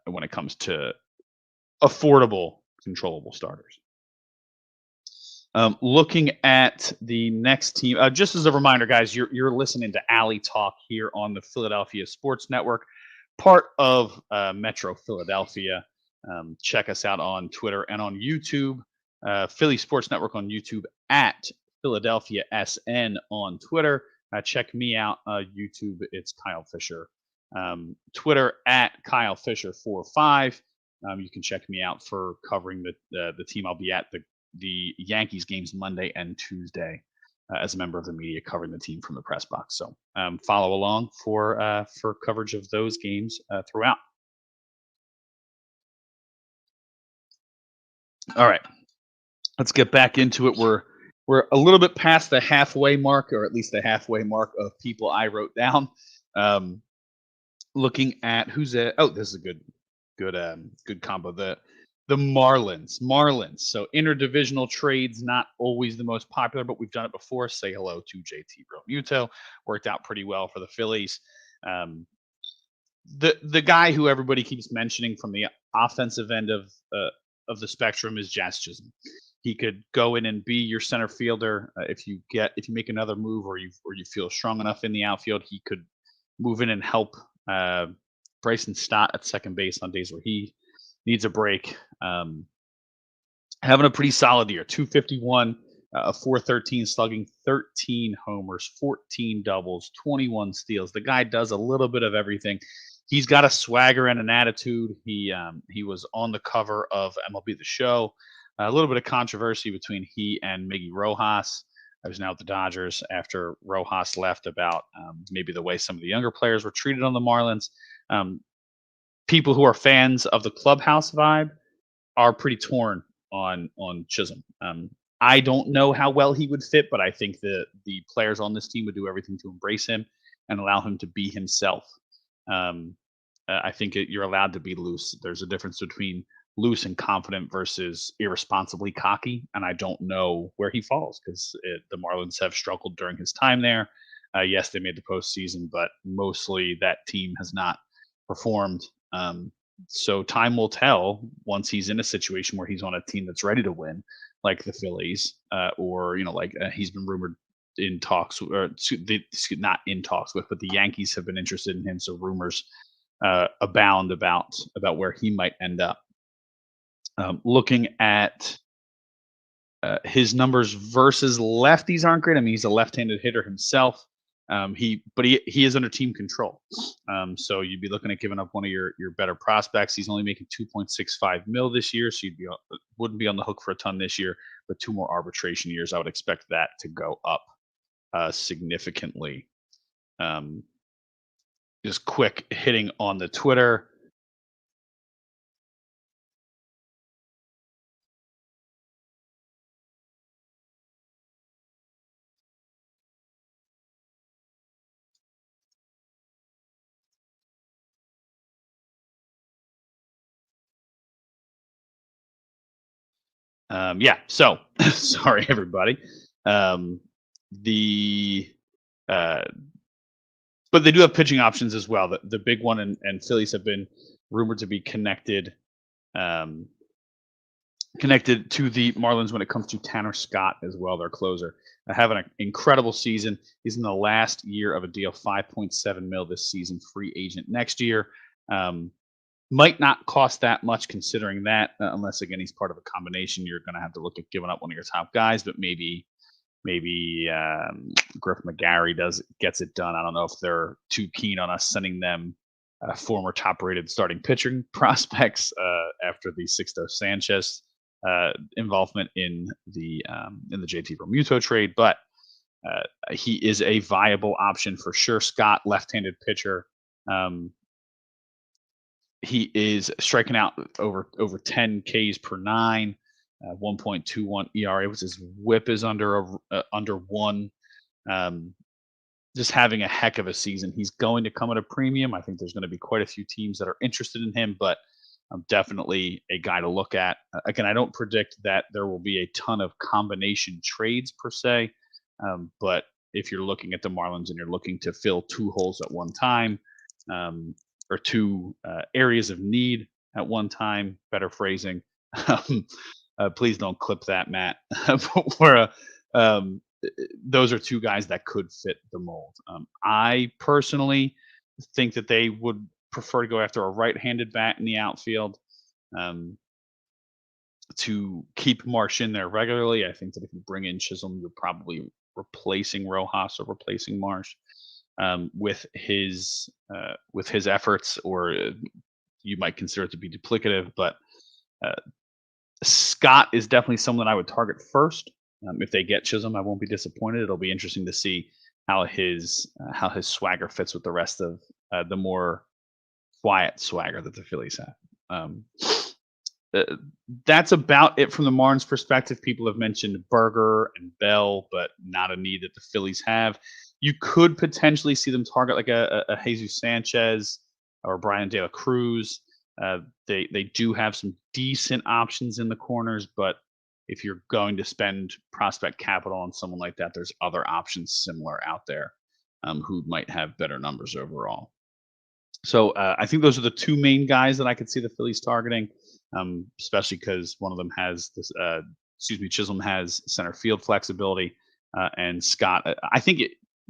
S1: when it comes to affordable, controllable starters. Looking at the next team, just as a reminder, guys, you're listening to Alley Talk here on the Philadelphia Sports Network, part of Metro Philadelphia. Check us out on Twitter and on YouTube. Philly Sports Network on YouTube, at Philadelphia SN on Twitter. Check me out YouTube. It's Kyle Fisher. Twitter at Kyle Fisher 45. You can check me out for covering the team. I'll be at the Yankees games Monday and Tuesday as a member of the media covering the team from the press box. So follow along for coverage of those games throughout. All right, let's get back into it. We're a little bit past the halfway mark, or at least the halfway mark of people I wrote down. Looking at who's at. Oh, this is a good combo. The Marlins. So interdivisional trades, not always the most popular, but we've done it before. Say hello to JT Realmuto. Worked out pretty well for the Phillies. The guy who everybody keeps mentioning from the offensive end of the spectrum is Jazz Chisholm. He could go in and be your center fielder if you make another move, or you feel strong enough in the outfield. He could move in and help Bryson Stott at second base on days where he needs a break. Having a pretty solid year, 251, a 413 slugging, 13 homers, 14 doubles, 21 steals. The guy does a little bit of everything. He's got a swagger and an attitude. He was on the cover of MLB The Show. A little bit of controversy between he and Miggy Rojas. I was now at the Dodgers after Rojas left about maybe the way some of the younger players were treated on the Marlins. People who are fans of the clubhouse vibe are pretty torn on Chisholm. I don't know how well he would fit, but I think the players on this team would do everything to embrace him and allow him to be himself. I think you're allowed to be loose. There's a difference between loose and confident versus irresponsibly cocky, and I don't know where he falls because the Marlins have struggled during his time there. Yes, they made the postseason, but mostly that team has not performed. So time will tell once he's in a situation where he's on a team that's ready to win, like the Phillies, or he's been rumored in talks, or not in talks with, but the Yankees have been interested in him. So rumors abound about where he might end up. Looking at his numbers versus lefties aren't great. I mean, he's a left-handed hitter himself. He is under team control. So you'd be looking at giving up one of your better prospects. He's only making 2.65 mil this year, so wouldn't be on the hook for a ton this year. But 2 more arbitration years, I would expect that to go up significantly. just quick hitting on the Twitter. Yeah. So sorry, everybody. Um, the uh, but they do have pitching options as well. The big one and Phillies have been rumored to be um, connected to the Marlins when it comes to Tanner Scott as well, their closer. Having an incredible season. He's in the last year of a deal, 5.7 mil this season, free agent next year. Um, might not cost that much considering that, unless again he's part of a combination. You're going to have to look at giving up one of your top guys, but maybe Griff McGarry gets it done. I don't know if they're too keen on us sending them former top-rated starting pitching prospects after the Sixto Sanchez involvement in the JT Realmuto trade, but he is a viable option for sure. Scott, left-handed pitcher. Um, he is striking out over 10 Ks per nine, 1.21 ERA, which his WHIP is under one. Um, just having a heck of a season. He's going to come at a premium. I think there's going to be quite a few teams that are interested in him, but definitely a guy to look at. Again, I don't predict that there will be a ton of combination trades per se, but if you're looking at the Marlins and you're looking to fill two holes at one time, um, or two areas of need at one time, better phrasing. um, please don't clip that, Matt. But those are two guys that could fit the mold. I personally think that they would prefer to go after a right-handed bat in the outfield, um, to keep Marsh in there regularly. I think that if you bring in Chisholm, you're probably replacing Rojas or replacing Marsh, with his efforts, or you might consider it to be duplicative. But uh, Scott is definitely someone I would target first. If they get Chisholm, I won't be disappointed. It'll be interesting to see how his swagger fits with the rest of the more quiet swagger that the Phillies have. Uh, that's about it from the Marlins' perspective. People have mentioned Berger and Bell, but not a need that the Phillies have. You could potentially see them target like a Jesus Sanchez or Brian De La Cruz. They do have some decent options in the corners, but if you're going to spend prospect capital on someone like that, there's other options similar out there, who might have better numbers overall. So I think those are the two main guys that I could see the Phillies targeting, especially because one of them has this. Excuse me, Chisholm has center field flexibility, and Scott. I think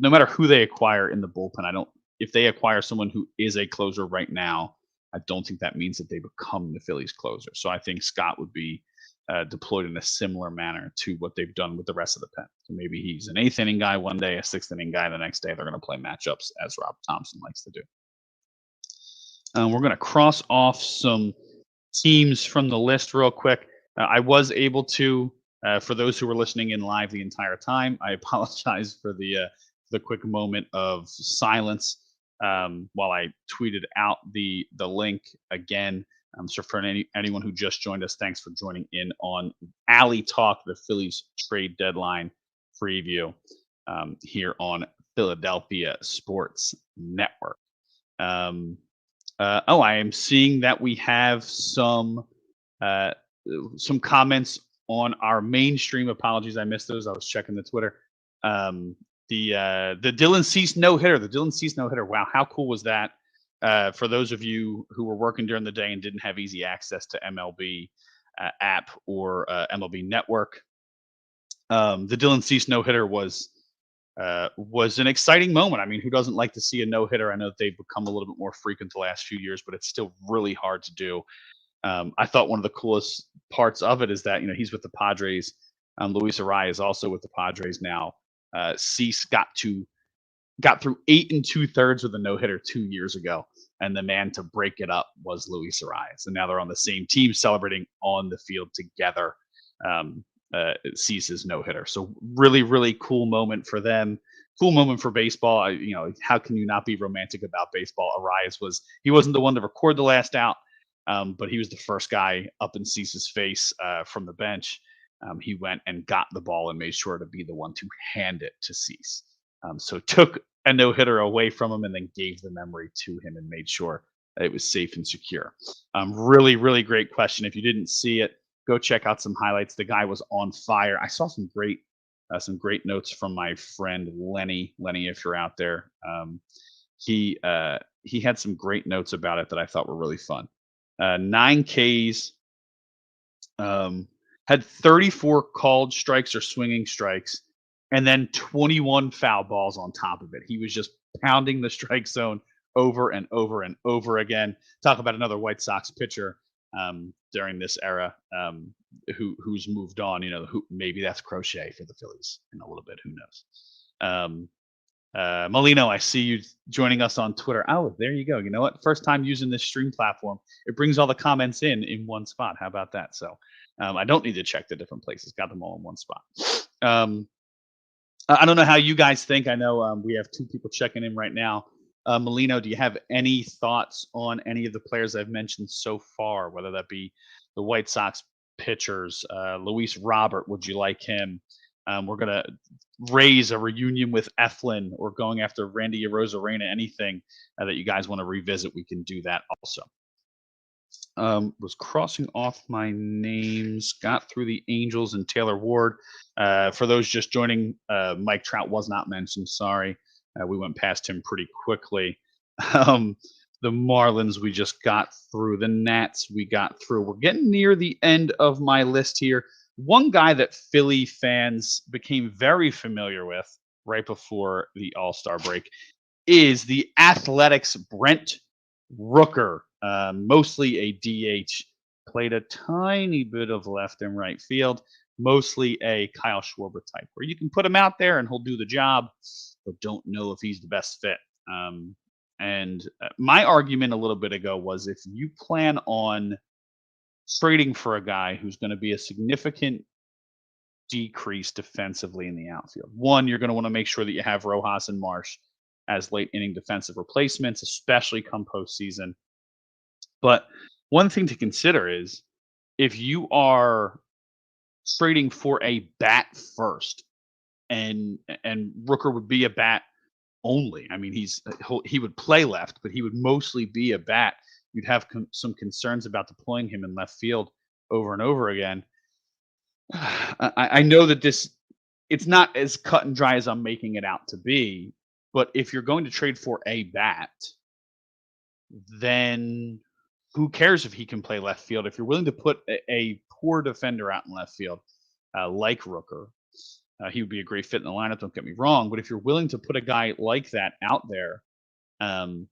S1: no matter who they acquire in the bullpen, I don't. If they acquire someone who is a closer right now, I don't think that means that they become the Phillies closer. So I think Scott would be deployed in a similar manner to what they've done with the rest of the pen. So maybe he's an eighth inning guy one day, a sixth inning guy the next day. They're going to play matchups as Rob Thompson likes to do. We're going to cross off some teams from the list real quick. I was able to, for those who were listening in live the entire time, I apologize for the quick moment of silence while I tweeted out the link again. So for anyone who just joined us, thanks for joining in on Alley Talk, the Phillies trade deadline preview, here on Philadelphia Sports Network. I am seeing that we have uh, some comments on our mainstream. Apologies, I missed those. I was checking the Twitter. The Dylan Cease no hitter. The Dylan Cease no hitter. Wow, how cool was that? For those of you who were working during the day and didn't have easy access to MLB app or MLB Network, the Dylan Cease no hitter was an exciting moment. I mean, who doesn't like to see a no hitter? I know they've become a little bit more frequent the last few years, but it's still really hard to do. I thought one of the coolest parts of it is that he's with the Padres. Luis Arraez is also with the Padres now. Cease got through 8 2/3 with a no hitter 2 years ago, and the man to break it up was Luis Arraez, and now they're on the same team celebrating on the field together. Cease's no hitter. So really, really cool moment for them. cool moment for baseball. How can you not be romantic about baseball? He wasn't the one to record the last out, but he was the first guy up in Cease's face from the bench. He went and got the ball and made sure to be the one to hand it to Cease. So took a no hitter away from him and then gave the memory to him and made sure that it was safe and secure. Really, really great question. If you didn't see it, go check out some highlights. The guy was on fire. I saw some great notes from my friend Lenny. Lenny, if you're out there, he had some great notes about it that I thought were really fun. 9 Ks, um, had 34 called strikes or swinging strikes, and then 21 foul balls on top of it. He was just pounding the strike zone over and over and over again. Talk about another White Sox pitcher during this era who's moved on. Who maybe that's Crochet for the Phillies in a little bit. Who knows? Molino, I see you joining us on Twitter. Oh, there you go. You know what? First time using this stream platform. It brings all the comments in one spot. How about that? So I don't need to check the different places. Got them all in one spot. I don't know how you guys think. I know we have 2 people checking in right now. Molino, do you have any thoughts on any of the players I've mentioned so far, whether that be the White Sox pitchers? Luis Robert, would you like him? We're going to raise a reunion with Eflin or going after Randy Arozarena. Anything that you guys want to revisit, we can do that also. Was crossing off my names, got through the Angels and Taylor Ward. For those just joining, Mike Trout was not mentioned. Sorry. We went past him pretty quickly. The Marlins we just got through. The Nats we got through. We're getting near the end of my list here. One guy that Philly fans became very familiar with right before the All-Star break is the Athletics' Brent Rooker, mostly a DH, played a tiny bit of left and right field, mostly a Kyle Schwarber type, where you can put him out there and he'll do the job, but don't know if he's the best fit. And my argument a little bit ago was if you plan on trading for a guy who's going to be a significant decrease defensively in the outfield, one, you're going to want to make sure that you have Rojas and Marsh as late inning defensive replacements, especially come postseason. But one thing to consider is if you are trading for a bat first, and Rooker would be a bat only. I mean, he would play left, but he would mostly be a bat. You'd have some concerns about deploying him in left field over and over again. I know that it's not as cut and dry as I'm making it out to be, but if you're going to trade for a bat, then who cares if he can play left field? If you're willing to put a poor defender out in left field, like Rooker, he would be a great fit in the lineup, don't get me wrong. But if you're willing to put a guy like that out there, then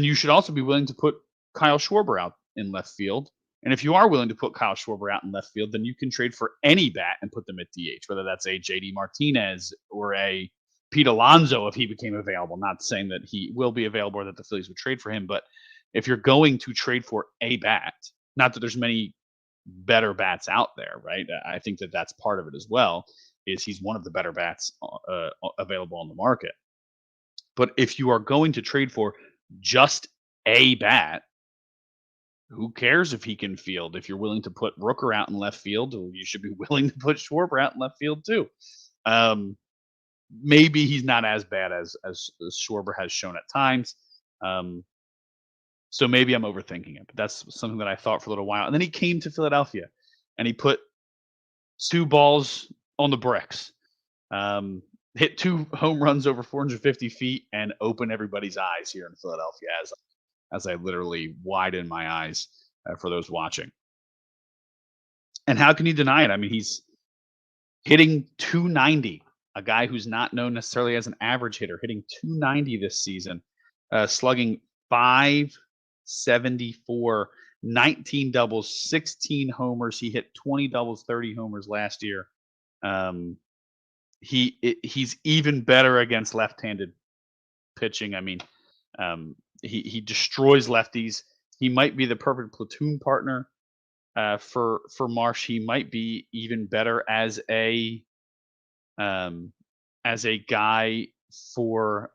S1: you should also be willing to put Kyle Schwarber out in left field. And if you are willing to put Kyle Schwarber out in left field, then you can trade for any bat and put them at DH, whether that's a JD Martinez or a Pete Alonso if he became available. Not saying that he will be available or that the Phillies would trade for him, but if you're going to trade for a bat, not that there's many better bats out there, right? I think that that's part of it as well, is he's one of the better bats available on the market. But if you are going to trade for just a bat, who cares if he can field? If you're willing to put Rooker out in left field, you should be willing to put Schwarber out in left field too. Maybe he's not as bad as Schwarber has shown at times. So maybe I'm overthinking it, but that's something that I thought for a little while. And then he came to Philadelphia and he put 2 balls on the bricks, hit 2 home runs over 450 feet and opened everybody's eyes here in Philadelphia as I literally widen my eyes for those watching. And how can you deny it? I mean, he's hitting 290, a guy who's not known necessarily as an average hitter, hitting 290 this season, slugging .574, 19 doubles, 16 homers. He hit 20 doubles, 30 homers last year. He's even better against left-handed pitching. I mean, he destroys lefties. He might be the perfect platoon partner for Marsh. He might be even better as a as a guy for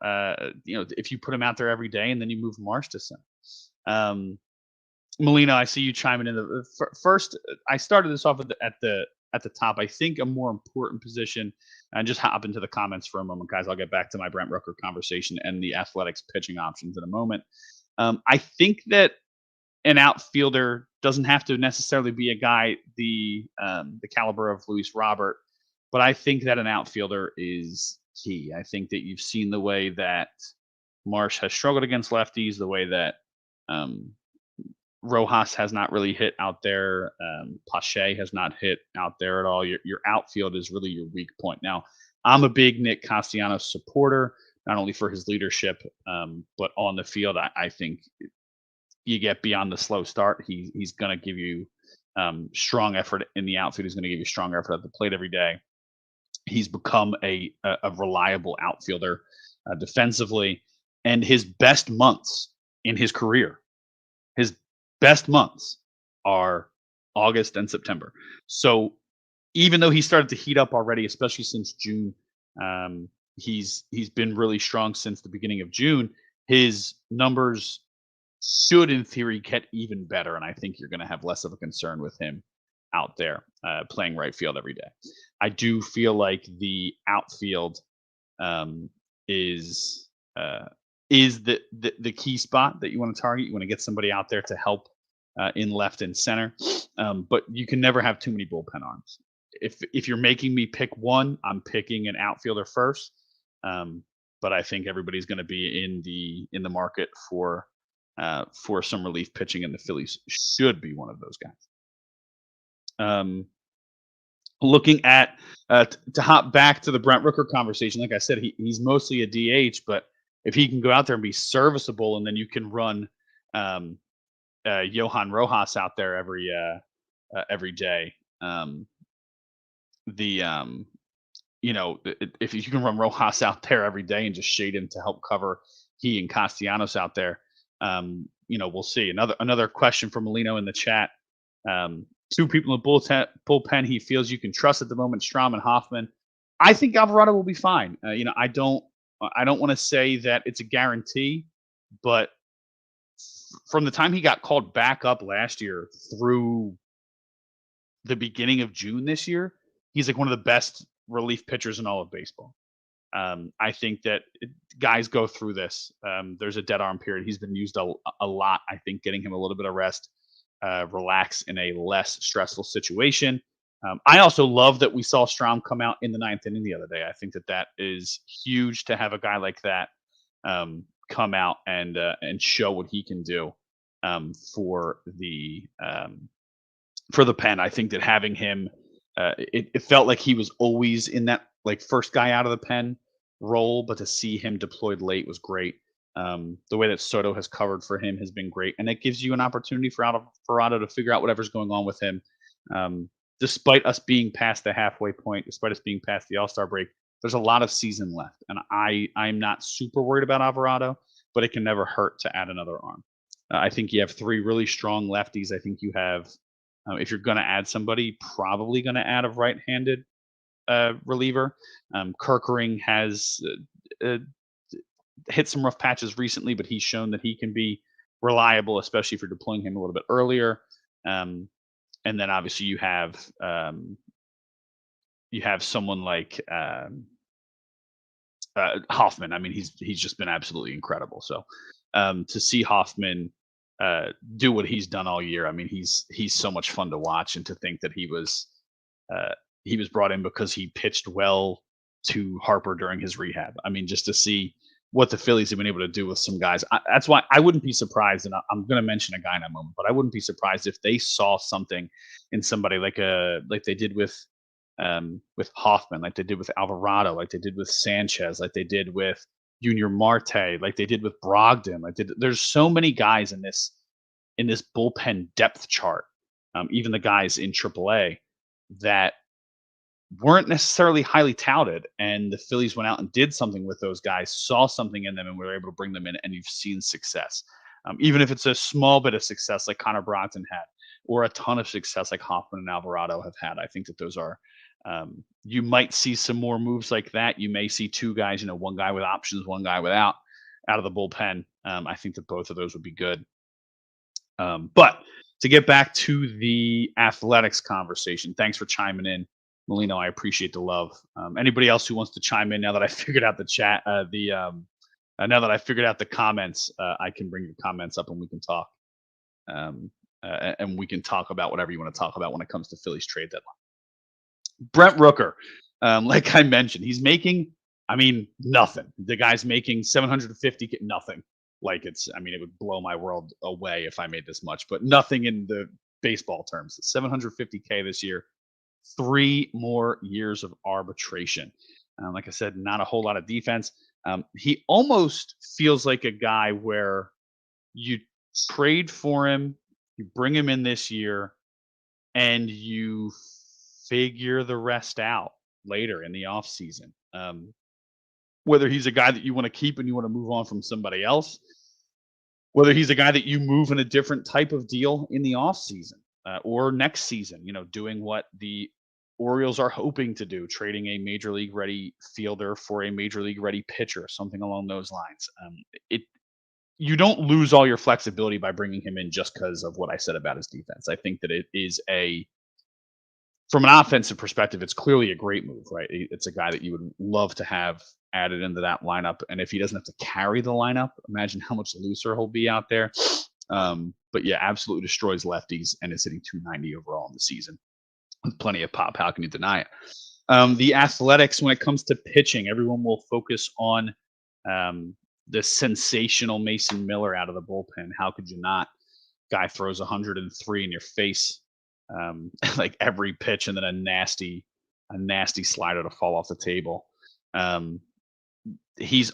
S1: if you put him out there every day and then you move Marsh to center. Um, Molina, I see you chiming in. First, I started this off at the top. I think a more important position, and just hop into the comments for a moment, guys. I'll get back to my Brent Rooker conversation and the Athletics pitching options in a moment. I think that an outfielder doesn't have to necessarily be a guy the caliber of Luis Robert, but I think that an outfielder is key. I think that you've seen the way that Marsh has struggled against lefties, the way that um, Rojas has not really hit out there. Pache has not hit out there at all. Your outfield is really your weak point. Now, I'm a big Nick Castellanos supporter, not only for his leadership, but on the field. I think you get beyond the slow start. He's going to give you strong effort in the outfield. He's going to give you strong effort at the plate every day. He's become a reliable outfielder defensively, and his best months in his career, his best months are August and September. So even though he started to heat up already, especially since June, he's been really strong since the beginning of June. His numbers should, in theory, get even better, and I think you're going to have less of a concern with him out there playing right field every day. I do feel like the outfield um, is uh, is the key spot that you want to target. You want to get somebody out there to help in left and center, but you can never have too many bullpen arms. If you're making me pick one, I'm picking an outfielder first. Um, but I think everybody's going to be in the market for some relief pitching, and the Phillies should be one of those guys. Um, Looking at to hop back to the Brent Rooker conversation, like I said, he's mostly a DH, but if he can go out there and be serviceable, and then you can run um, Johan Rojas out there every day. The if you can run Rojas out there every day and just shade him to help cover he and Castellanos out there, we'll see. Another question from Molino in the chat. Um, Two people in the bullpen he feels you can trust at the moment, Strom and Hoffman. I think Alvarado will be fine. I don't want to say that it's a guarantee, but from the time he got called back up last year through the beginning of June this year, he's like one of the best relief pitchers in all of baseball. I think that guys go through this. There's a dead arm period. He's been used a lot. I think getting him a little bit of rest, relax in a less stressful situation. I also love that we saw Strom come out in the ninth inning the other day. I think that is huge to have a guy like that come out and show what he can do for the pen. I think that having him, it felt like he was always in that like first guy out of the pen role, but to see him deployed late was great. The way that Soto has covered for him has been great, and it gives you an opportunity for Alvarado to figure out whatever's going on with him. Despite us being past the halfway point, despite us being past the All-Star break, there's a lot of season left, and I'm not super worried about Alvarado, but it can never hurt to add another arm. I think you have three really strong lefties. I think you have, if you're going to add somebody, probably going to add a right-handed reliever. Kerkering has hit some rough patches recently, but he's shown that he can be reliable, especially if you're deploying him a little bit earlier. And then obviously you have someone like Hoffman. I mean, he's just been absolutely incredible. So to see Hoffman do what he's done all year, I mean, he's so much fun to watch, and to think that he was brought in because he pitched well to Harper during his rehab. I mean, just to see what the Phillies have been able to do with some guys. That's why I wouldn't be surprised, and I'm going to mention a guy in a moment, but I wouldn't be surprised if they saw something in somebody like they did with Hoffman, like they did with Alvarado, like they did with Sanchez, like they did with Junior Marte, like they did with Brogdon. There's so many guys in this bullpen depth chart, even the guys in AAA that weren't necessarily highly touted, and the Phillies went out and did something with those guys, saw something in them, and were able to bring them in, and you've seen success. Even if it's a small bit of success like Connor Brogdon had. or a ton of success like Hoffman and Alvarado have had. I think that those are you might see some more moves like that. You may see two guys, one guy with options, one guy without out of the bullpen. I think that both of those would be good. But to get back to the athletics conversation, thanks for chiming in, Molino. I appreciate the love. Anybody else who wants to chime in now that I figured out the chat, now that I figured out the comments, I can bring your comments up and we can talk. And we can talk about whatever you want to talk about when it comes to Phillies trade deadline. Brent Rooker, like I mentioned, he's making, nothing. The guy's making 750, nothing. Like it would blow my world away if I made this much, but nothing in the baseball terms. 750K this year, 3 more years of arbitration. Like I said, not a whole lot of defense. He almost feels like a guy where you trade for him, you bring him in this year, and you figure the rest out later in the offseason. Whether he's a guy that you want to keep and you want to move on from somebody else, whether he's a guy that you move in a different type of deal in the offseason or next season, doing what the Orioles are hoping to do, trading a major league ready fielder for a major league ready pitcher, something along those lines. You don't lose all your flexibility by bringing him in just because of what I said about his defense. I think that it is from an offensive perspective, it's clearly a great move, right? It's a guy that you would love to have added into that lineup. And if he doesn't have to carry the lineup, imagine how much looser he'll be out there. But yeah, absolutely destroys lefties and is hitting 290 overall in the season with plenty of pop. How can you deny it? The Athletics, when it comes to pitching, everyone will focus on the sensational Mason Miller out of the bullpen. How could you not? Guy throws 103 in your face, like every pitch, and then a nasty slider to fall off the table. He's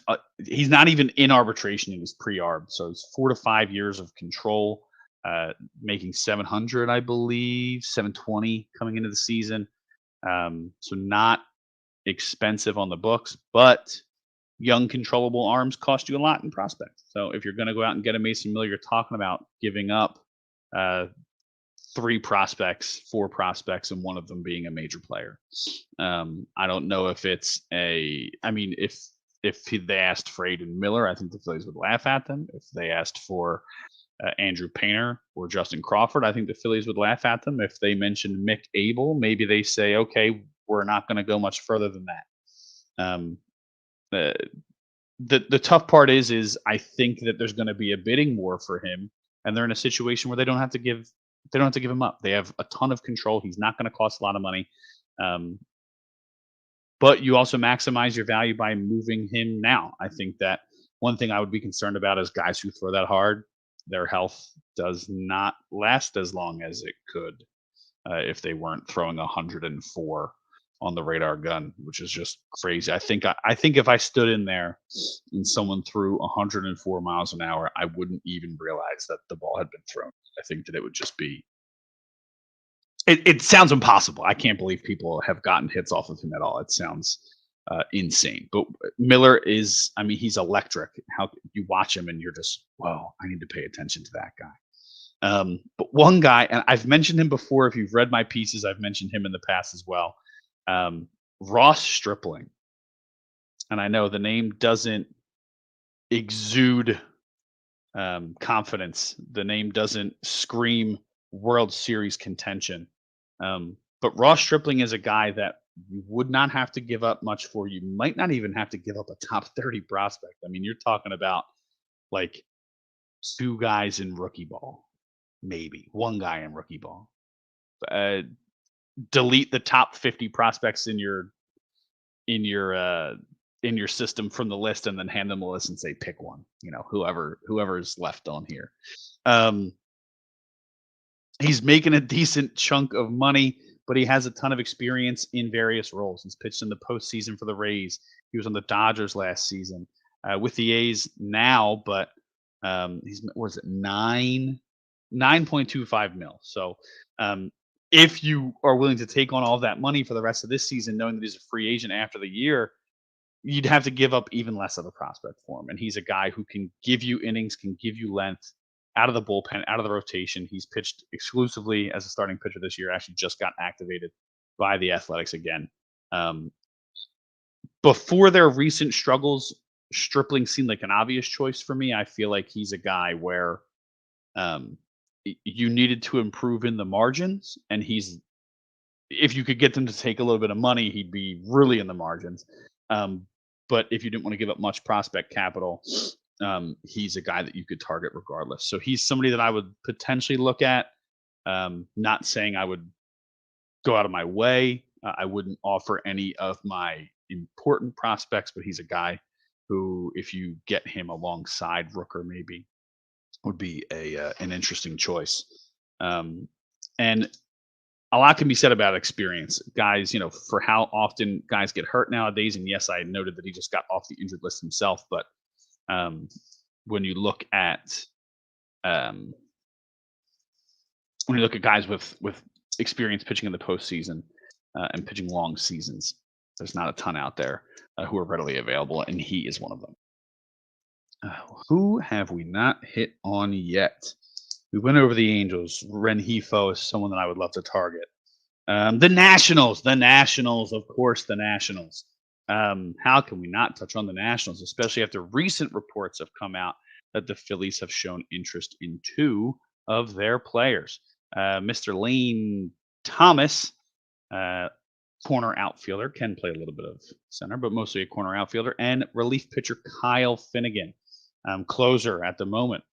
S1: not even in arbitration in his pre-arb, so it's 4 to 5 years of control, making 700, I believe, 720 coming into the season. So not expensive on the books, but young controllable arms cost you a lot in prospects. So if you're going to go out and get a Mason Miller, you're talking about giving up 3 prospects, 4 prospects, and one of them being a major player. I don't know if it's if they asked for Aiden Miller, I think the Phillies would laugh at them. If they asked for Andrew Painter or Justin Crawford, I think the Phillies would laugh at them. If they mentioned Mick Abel, maybe they say, okay, we're not going to go much further than that. The tough part is I think that there's going to be a bidding war for him, and they're in a situation where they don't have to give him up. They have a ton of control. He's not going to cost a lot of money. But you also maximize your value by moving him now. I think that one thing I would be concerned about is guys who throw that hard, their health does not last as long as it could if they weren't throwing 104 on the radar gun, which is just crazy. I think if I stood in there and someone threw 104 miles an hour, I wouldn't even realize that the ball had been thrown. I think that it would just be. It sounds impossible. I can't believe people have gotten hits off of him at all. It sounds insane. But Miller is, he's electric. How you watch him and you're just, whoa, I need to pay attention to that guy. But one guy, and I've mentioned him before. If you've read my pieces, I've mentioned him in the past as well. Ross Stripling. And I know the name doesn't exude confidence. The name doesn't scream World Series contention. But Ross Stripling is a guy that you would not have to give up much for. You might not even have to give up a top 30 prospect. You're talking about like 2 guys in rookie ball, maybe 1 guy in rookie ball. Delete the top 50 prospects in your system from the list, and then hand them a list and say pick one. Whoever's left on here. He's making a decent chunk of money, but he has a ton of experience in various roles. He's pitched in the postseason for the Rays. He was on the Dodgers last season, with the A's now, but he's 9.25 mil. So if you are willing to take on all that money for the rest of this season, knowing that he's a free agent after the year, you'd have to give up even less of a prospect for him. And he's a guy who can give you innings, can give you length, out of the bullpen, out of the rotation. He's pitched exclusively as a starting pitcher this year. Actually, just got activated by the Athletics again. Um, Before their recent struggles, Stripling seemed like an obvious choice for me. I feel like he's a guy where um, you needed to improve in the margins, and he's if you could get them to take a little bit of money, he'd be really in the margins. Um, but if you didn't want to give up much prospect capital, he's a guy that you could target regardless. So he's somebody that I would potentially look at. Not saying I would go out of my way. I wouldn't offer any of my important prospects, but he's a guy who, if you get him alongside Rooker, maybe would be a an interesting choice. Um, and a lot can be said about experience. Guys, for how often guys get hurt nowadays. And yes, I noted that he just got off the injured list himself, but um, when you look at um, guys with experience pitching in the postseason and pitching long seasons, there's not a ton out there who are readily available, and he is one of them. Who have we not hit on yet? We went over the Angels. Renhefo is someone that I would love to target. The Nationals, of course, the Nationals. How can we not touch on the Nationals, especially after recent reports have come out that the Phillies have shown interest in two of their players? Mr. Lane Thomas, corner outfielder, can play a little bit of center, but mostly a corner outfielder, and relief pitcher Kyle Finnegan, closer at the moment.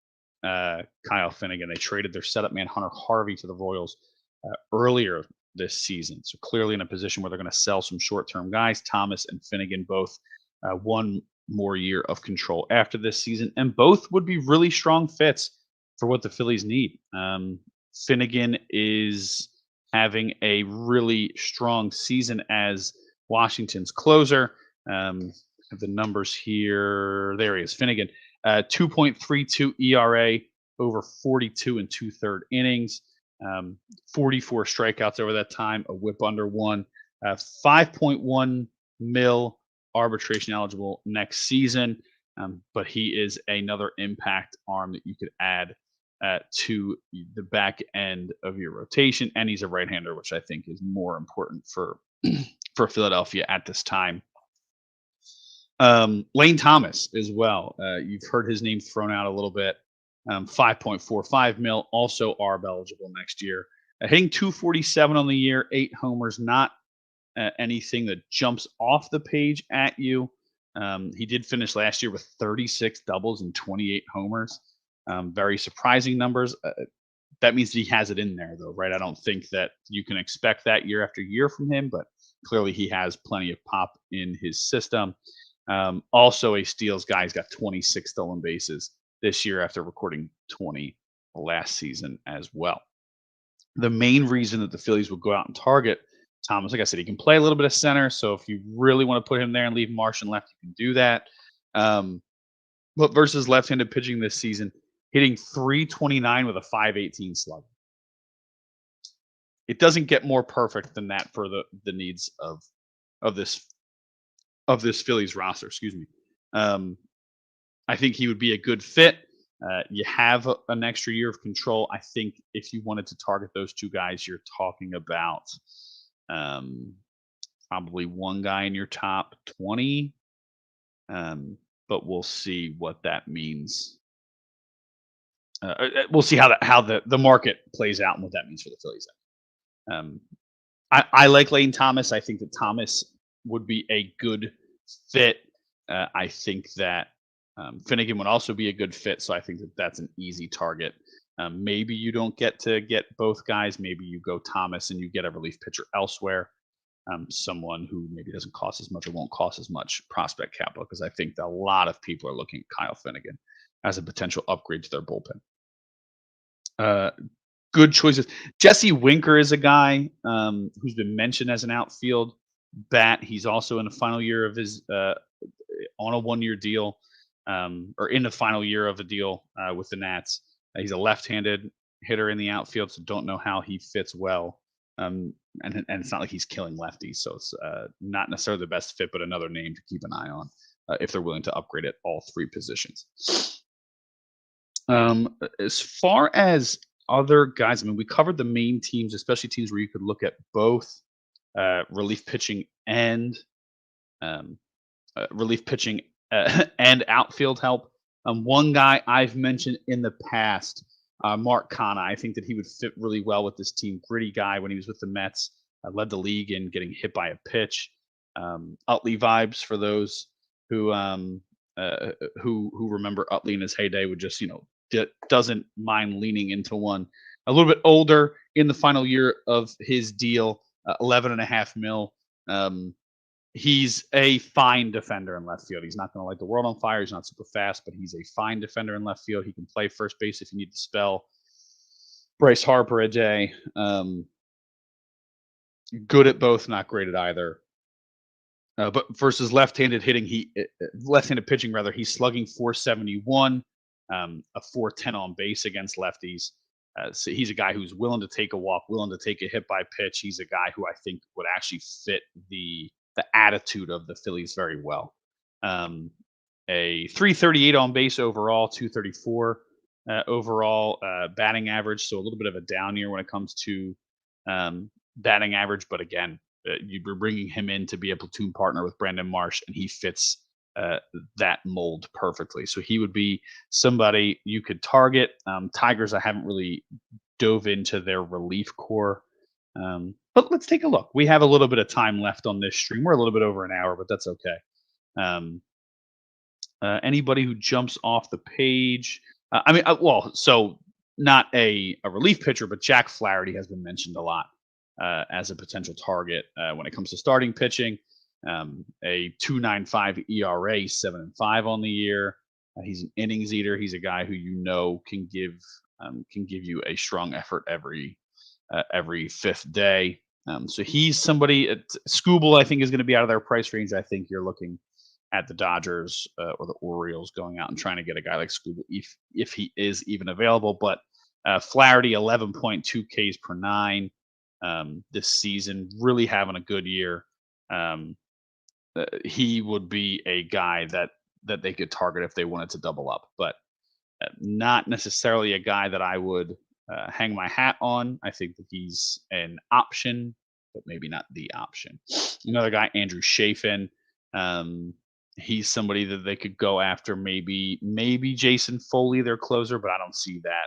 S1: Kyle Finnegan, they traded their setup man Hunter Harvey to the Royals earlier this season. So clearly in a position where they're going to sell some short-term guys. Thomas and Finnegan both one more year of control after this season, and both would be really strong fits for what the Phillies need. Finnegan is having a really strong season as Washington's closer. Have the numbers here. There he is, Finnegan. 2.32 ERA over 42 and two-third innings. 44 strikeouts over that time, a whip under one, 5.1 mil arbitration eligible next season. But he is another impact arm that you could add to the back end of your rotation. And he's a right-hander, which I think is more important for for Philadelphia at this time. Lane Thomas as well. You've heard his name thrown out a little bit. 5.45 mil, also ARB eligible next year. Hitting 247 on the year, 8 homers, not anything that jumps off the page at you. He did finish last year with 36 doubles and 28 homers. Very surprising numbers. That means that he has it in there, though, right? I don't think that you can expect that year after year from him, but clearly he has plenty of pop in his system. Also a steals guy. He's got 26 stolen bases this year after recording 20 last season as well. The main reason that the Phillies would go out and target Thomas, like I said, he can play a little bit of center. So if you really want to put him there and leave Marsh and left, you can do that. But versus left-handed pitching this season, hitting 329 with a 518 slug. It doesn't get more perfect than that for the needs of this Phillies roster. Excuse me. I think he would be a good fit. You have an extra year of control. I think if you wanted to target those two guys, you're talking about probably one guy in your top 20. But we'll see what that means. We'll see how the market plays out and what that means for the Phillies. I like Lane Thomas. I think that Thomas would be a good fit. I think that Finnegan would also be a good fit, so I think that that's an easy target. Maybe you don't get to get both guys. Maybe you go Thomas and you get a relief pitcher elsewhere, someone who maybe doesn't cost as much or won't cost as much prospect capital, because I think that a lot of people are looking at Kyle Finnegan as a potential upgrade to their bullpen. Good choices. Jesse Winker is a guy who's been mentioned as an outfield bat. He's also in the final year of his on a 1-year deal, or in the final year of a deal with the Nats. He's a left-handed hitter in the outfield, so don't know how he fits well. And it's not like he's killing lefties, so it's not necessarily the best fit, but another name to keep an eye on if they're willing to upgrade at all 3 positions. As far as other guys, I mean, we covered the main teams, especially teams where you could look at both relief pitching and um, relief pitching and outfield help. One guy I've mentioned in the past, Mark Canha. I think that he would fit really well with this team. Gritty guy when he was with the Mets, led the league in getting hit by a pitch. Utley vibes for those who who remember Utley in his heyday. Would just doesn't mind leaning into one. A little bit older in the final year of his deal, 11.5 mil. Um, He's a fine defender in left field. He's not going to light the world on fire. He's not super fast, but he's a fine defender in left field. He can play first base if you need to spell Bryce Harper a day. Good at both, not great at either. But versus left-handed hitting, left-handed pitching rather, he's slugging 471, a 410 on base against lefties. So he's a guy who's willing to take a walk, willing to take a hit by pitch. He's a guy who I think would actually fit the attitude of the Phillies very well. A 338 on base overall, 234 overall batting average. So a little bit of a down year when it comes to batting average. But again, you're bringing him in to be a platoon partner with Brandon Marsh, and he fits that mold perfectly. So he would be somebody you could target. Tigers, I haven't really dove into their relief core. But let's take a look. We have a little bit of time left on this stream. We're a little bit over an hour, but that's okay. Anybody who jumps off the page, so not a relief pitcher, but Jack Flaherty has been mentioned a lot as a potential target when it comes to starting pitching. A 2.95 ERA, 7.5 on the year. He's an innings eater. He's a guy who can give you a strong effort every fifth day. So he's somebody. Skubal, I think, is going to be out of their price range. I think you're looking at the Dodgers or the Orioles going out and trying to get a guy like Skubal if he is even available. But Flaherty, 11.2 Ks per nine this season, really having a good year. He would be a guy that they could target if they wanted to double up, but not necessarily a guy that I would hang my hat on. I think that he's an option, but maybe not the option. Another guy, Andrew Chafin. He's somebody that they could go after. Maybe Jason Foley, their closer, but I don't see that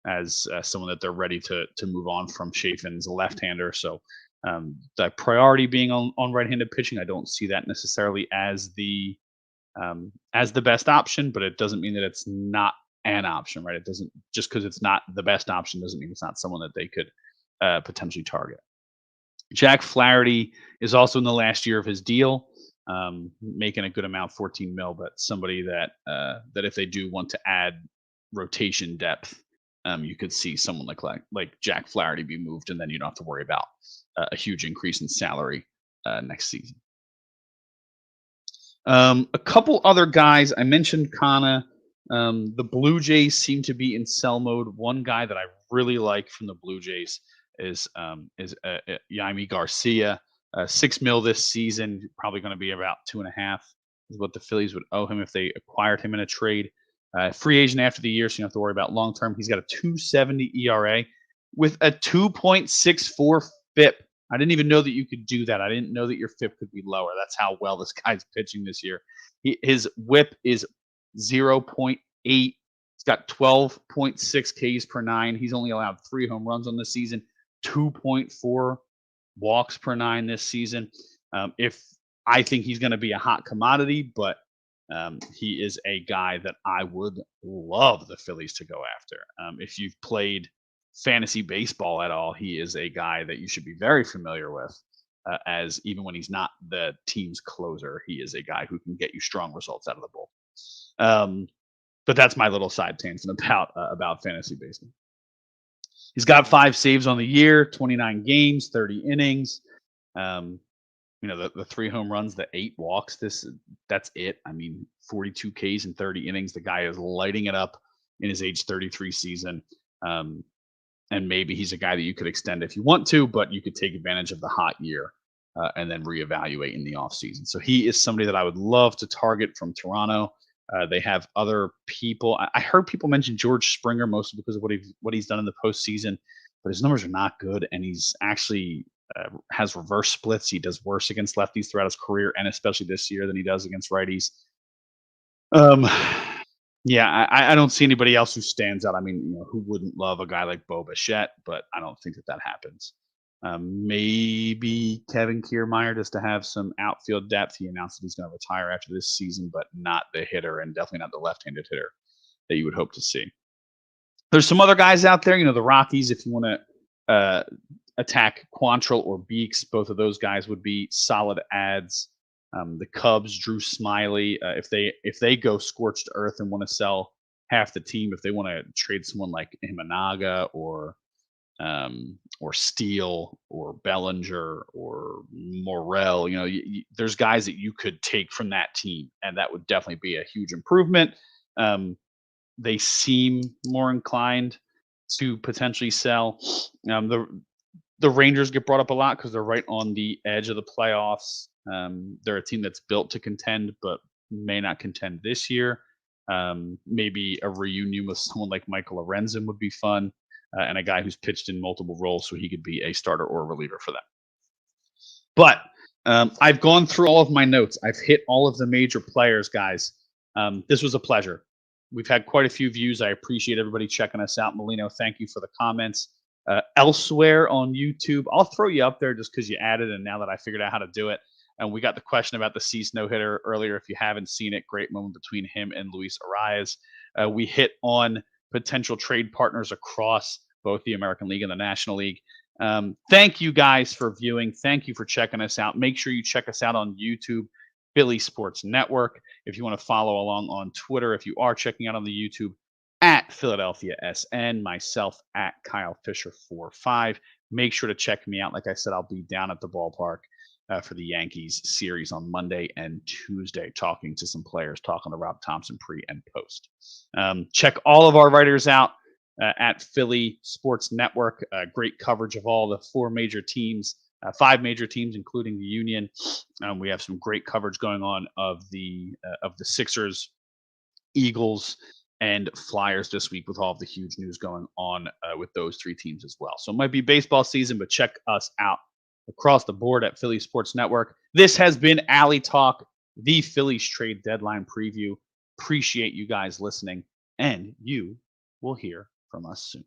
S1: as someone that they're ready to move on from. Chafin's a left-hander, so the priority being on right-handed pitching. I don't see that necessarily as the best option, but it doesn't mean that it's not an option, right? It doesn't, just because it's not the best option doesn't mean it's not someone that they could potentially target. Jack Flaherty is also in the last year of his deal, making a good amount, 14 mil, but somebody that if they do want to add rotation depth, you could see someone like Jack Flaherty be moved, and then you don't have to worry about a huge increase in salary next season. A couple other guys I mentioned. Canha. The Blue Jays seem to be in sell mode. One guy that I really like from the Blue Jays is Yami Garcia. 6 mil this season, probably going to be about 2.5 is what the Phillies would owe him if they acquired him in a trade. Free agent after the year, so you don't have to worry about long term. He's got a 2.70 ERA with a 2.64 FIP. I didn't even know that you could do that. I didn't know that your FIP could be lower. That's how well this guy's pitching this year. His WHIP is 0.8. He's got 12.6 Ks per nine. He's only allowed 3 home runs on the season, 2.4 walks per nine this season. If I think he's going to be a hot commodity, but he is a guy that I would love the Phillies to go after. If you've played fantasy baseball at all, he is a guy that you should be very familiar with. As even when he's not the team's closer, he is a guy who can get you strong results out of the bull. But that's my little side tangent about fantasy baseball. He's got 5 saves on the year, 29 games, 30 innings. The 3 home runs, the 8 walks. That's it. I mean, 42 Ks in 30 innings. The guy is lighting it up in his age 33 season. And maybe he's a guy that you could extend if you want to, but you could take advantage of the hot year and then reevaluate in the offseason. So he is somebody that I would love to target from Toronto. They have other people. I heard people mention George Springer mostly because of what he's done in the postseason, but his numbers are not good, and he's actually has reverse splits. He does worse against lefties throughout his career, and especially this year than he does against righties. Um, yeah, I don't see anybody else who stands out. I mean, who wouldn't love a guy like Bo Bichette, but I don't think that happens. Maybe Kevin Kiermaier just to have some outfield depth. He announced that he's going to retire after this season, but not the hitter, and definitely not the left-handed hitter that you would hope to see. There's some other guys out there. The Rockies. If you want to attack Quantrill or Beeks, both of those guys would be solid ads. The Cubs, Drew Smiley, if they go scorched earth and want to sell half the team, if they want to trade someone like Imanaga or Steele or Bellinger or Morel, there's guys that you could take from that team, and that would definitely be a huge improvement. They seem more inclined to potentially sell. The Rangers get brought up a lot because they're right on the edge of the playoffs. They're a team that's built to contend, but may not contend this year. Maybe a reunion with someone like Michael Lorenzen would be fun, and a guy who's pitched in multiple roles, so he could be a starter or a reliever for them. But I've gone through all of my notes. I've hit all of the major players, guys. This was a pleasure. We've had quite a few views. I appreciate everybody checking us out. Molino, thank you for the comments. Elsewhere on YouTube, I'll throw you up there just because you added, and now that I figured out how to do it. And we got the question about the Cease no-hitter earlier. If you haven't seen it, great moment between him and Luis Arias. We hit on potential trade partners across both the American League and the National League. Thank you guys for viewing. Thank you for checking us out. Make sure you check us out on YouTube, Philly Sports Network. If you want to follow along on Twitter, if you are checking out on the YouTube, at Philadelphia SN, myself at Kyle Fisher 45. Make sure to check me out. Like I said, I'll be down at the ballpark for the Yankees series on Monday and Tuesday, talking to some players, talking to Rob Thompson pre and post. Check all of our writers out at Philly Sports Network. Great coverage of all the five major teams, including the Union. We have some great coverage going on of the Sixers, Eagles, and Flyers this week, with all of the huge news going on with those three teams as well. So it might be baseball season, but check us out across the board at Philly Sports Network. This has been Alley Talk, the Phillies trade deadline preview. Appreciate you guys listening, and you will hear from us soon.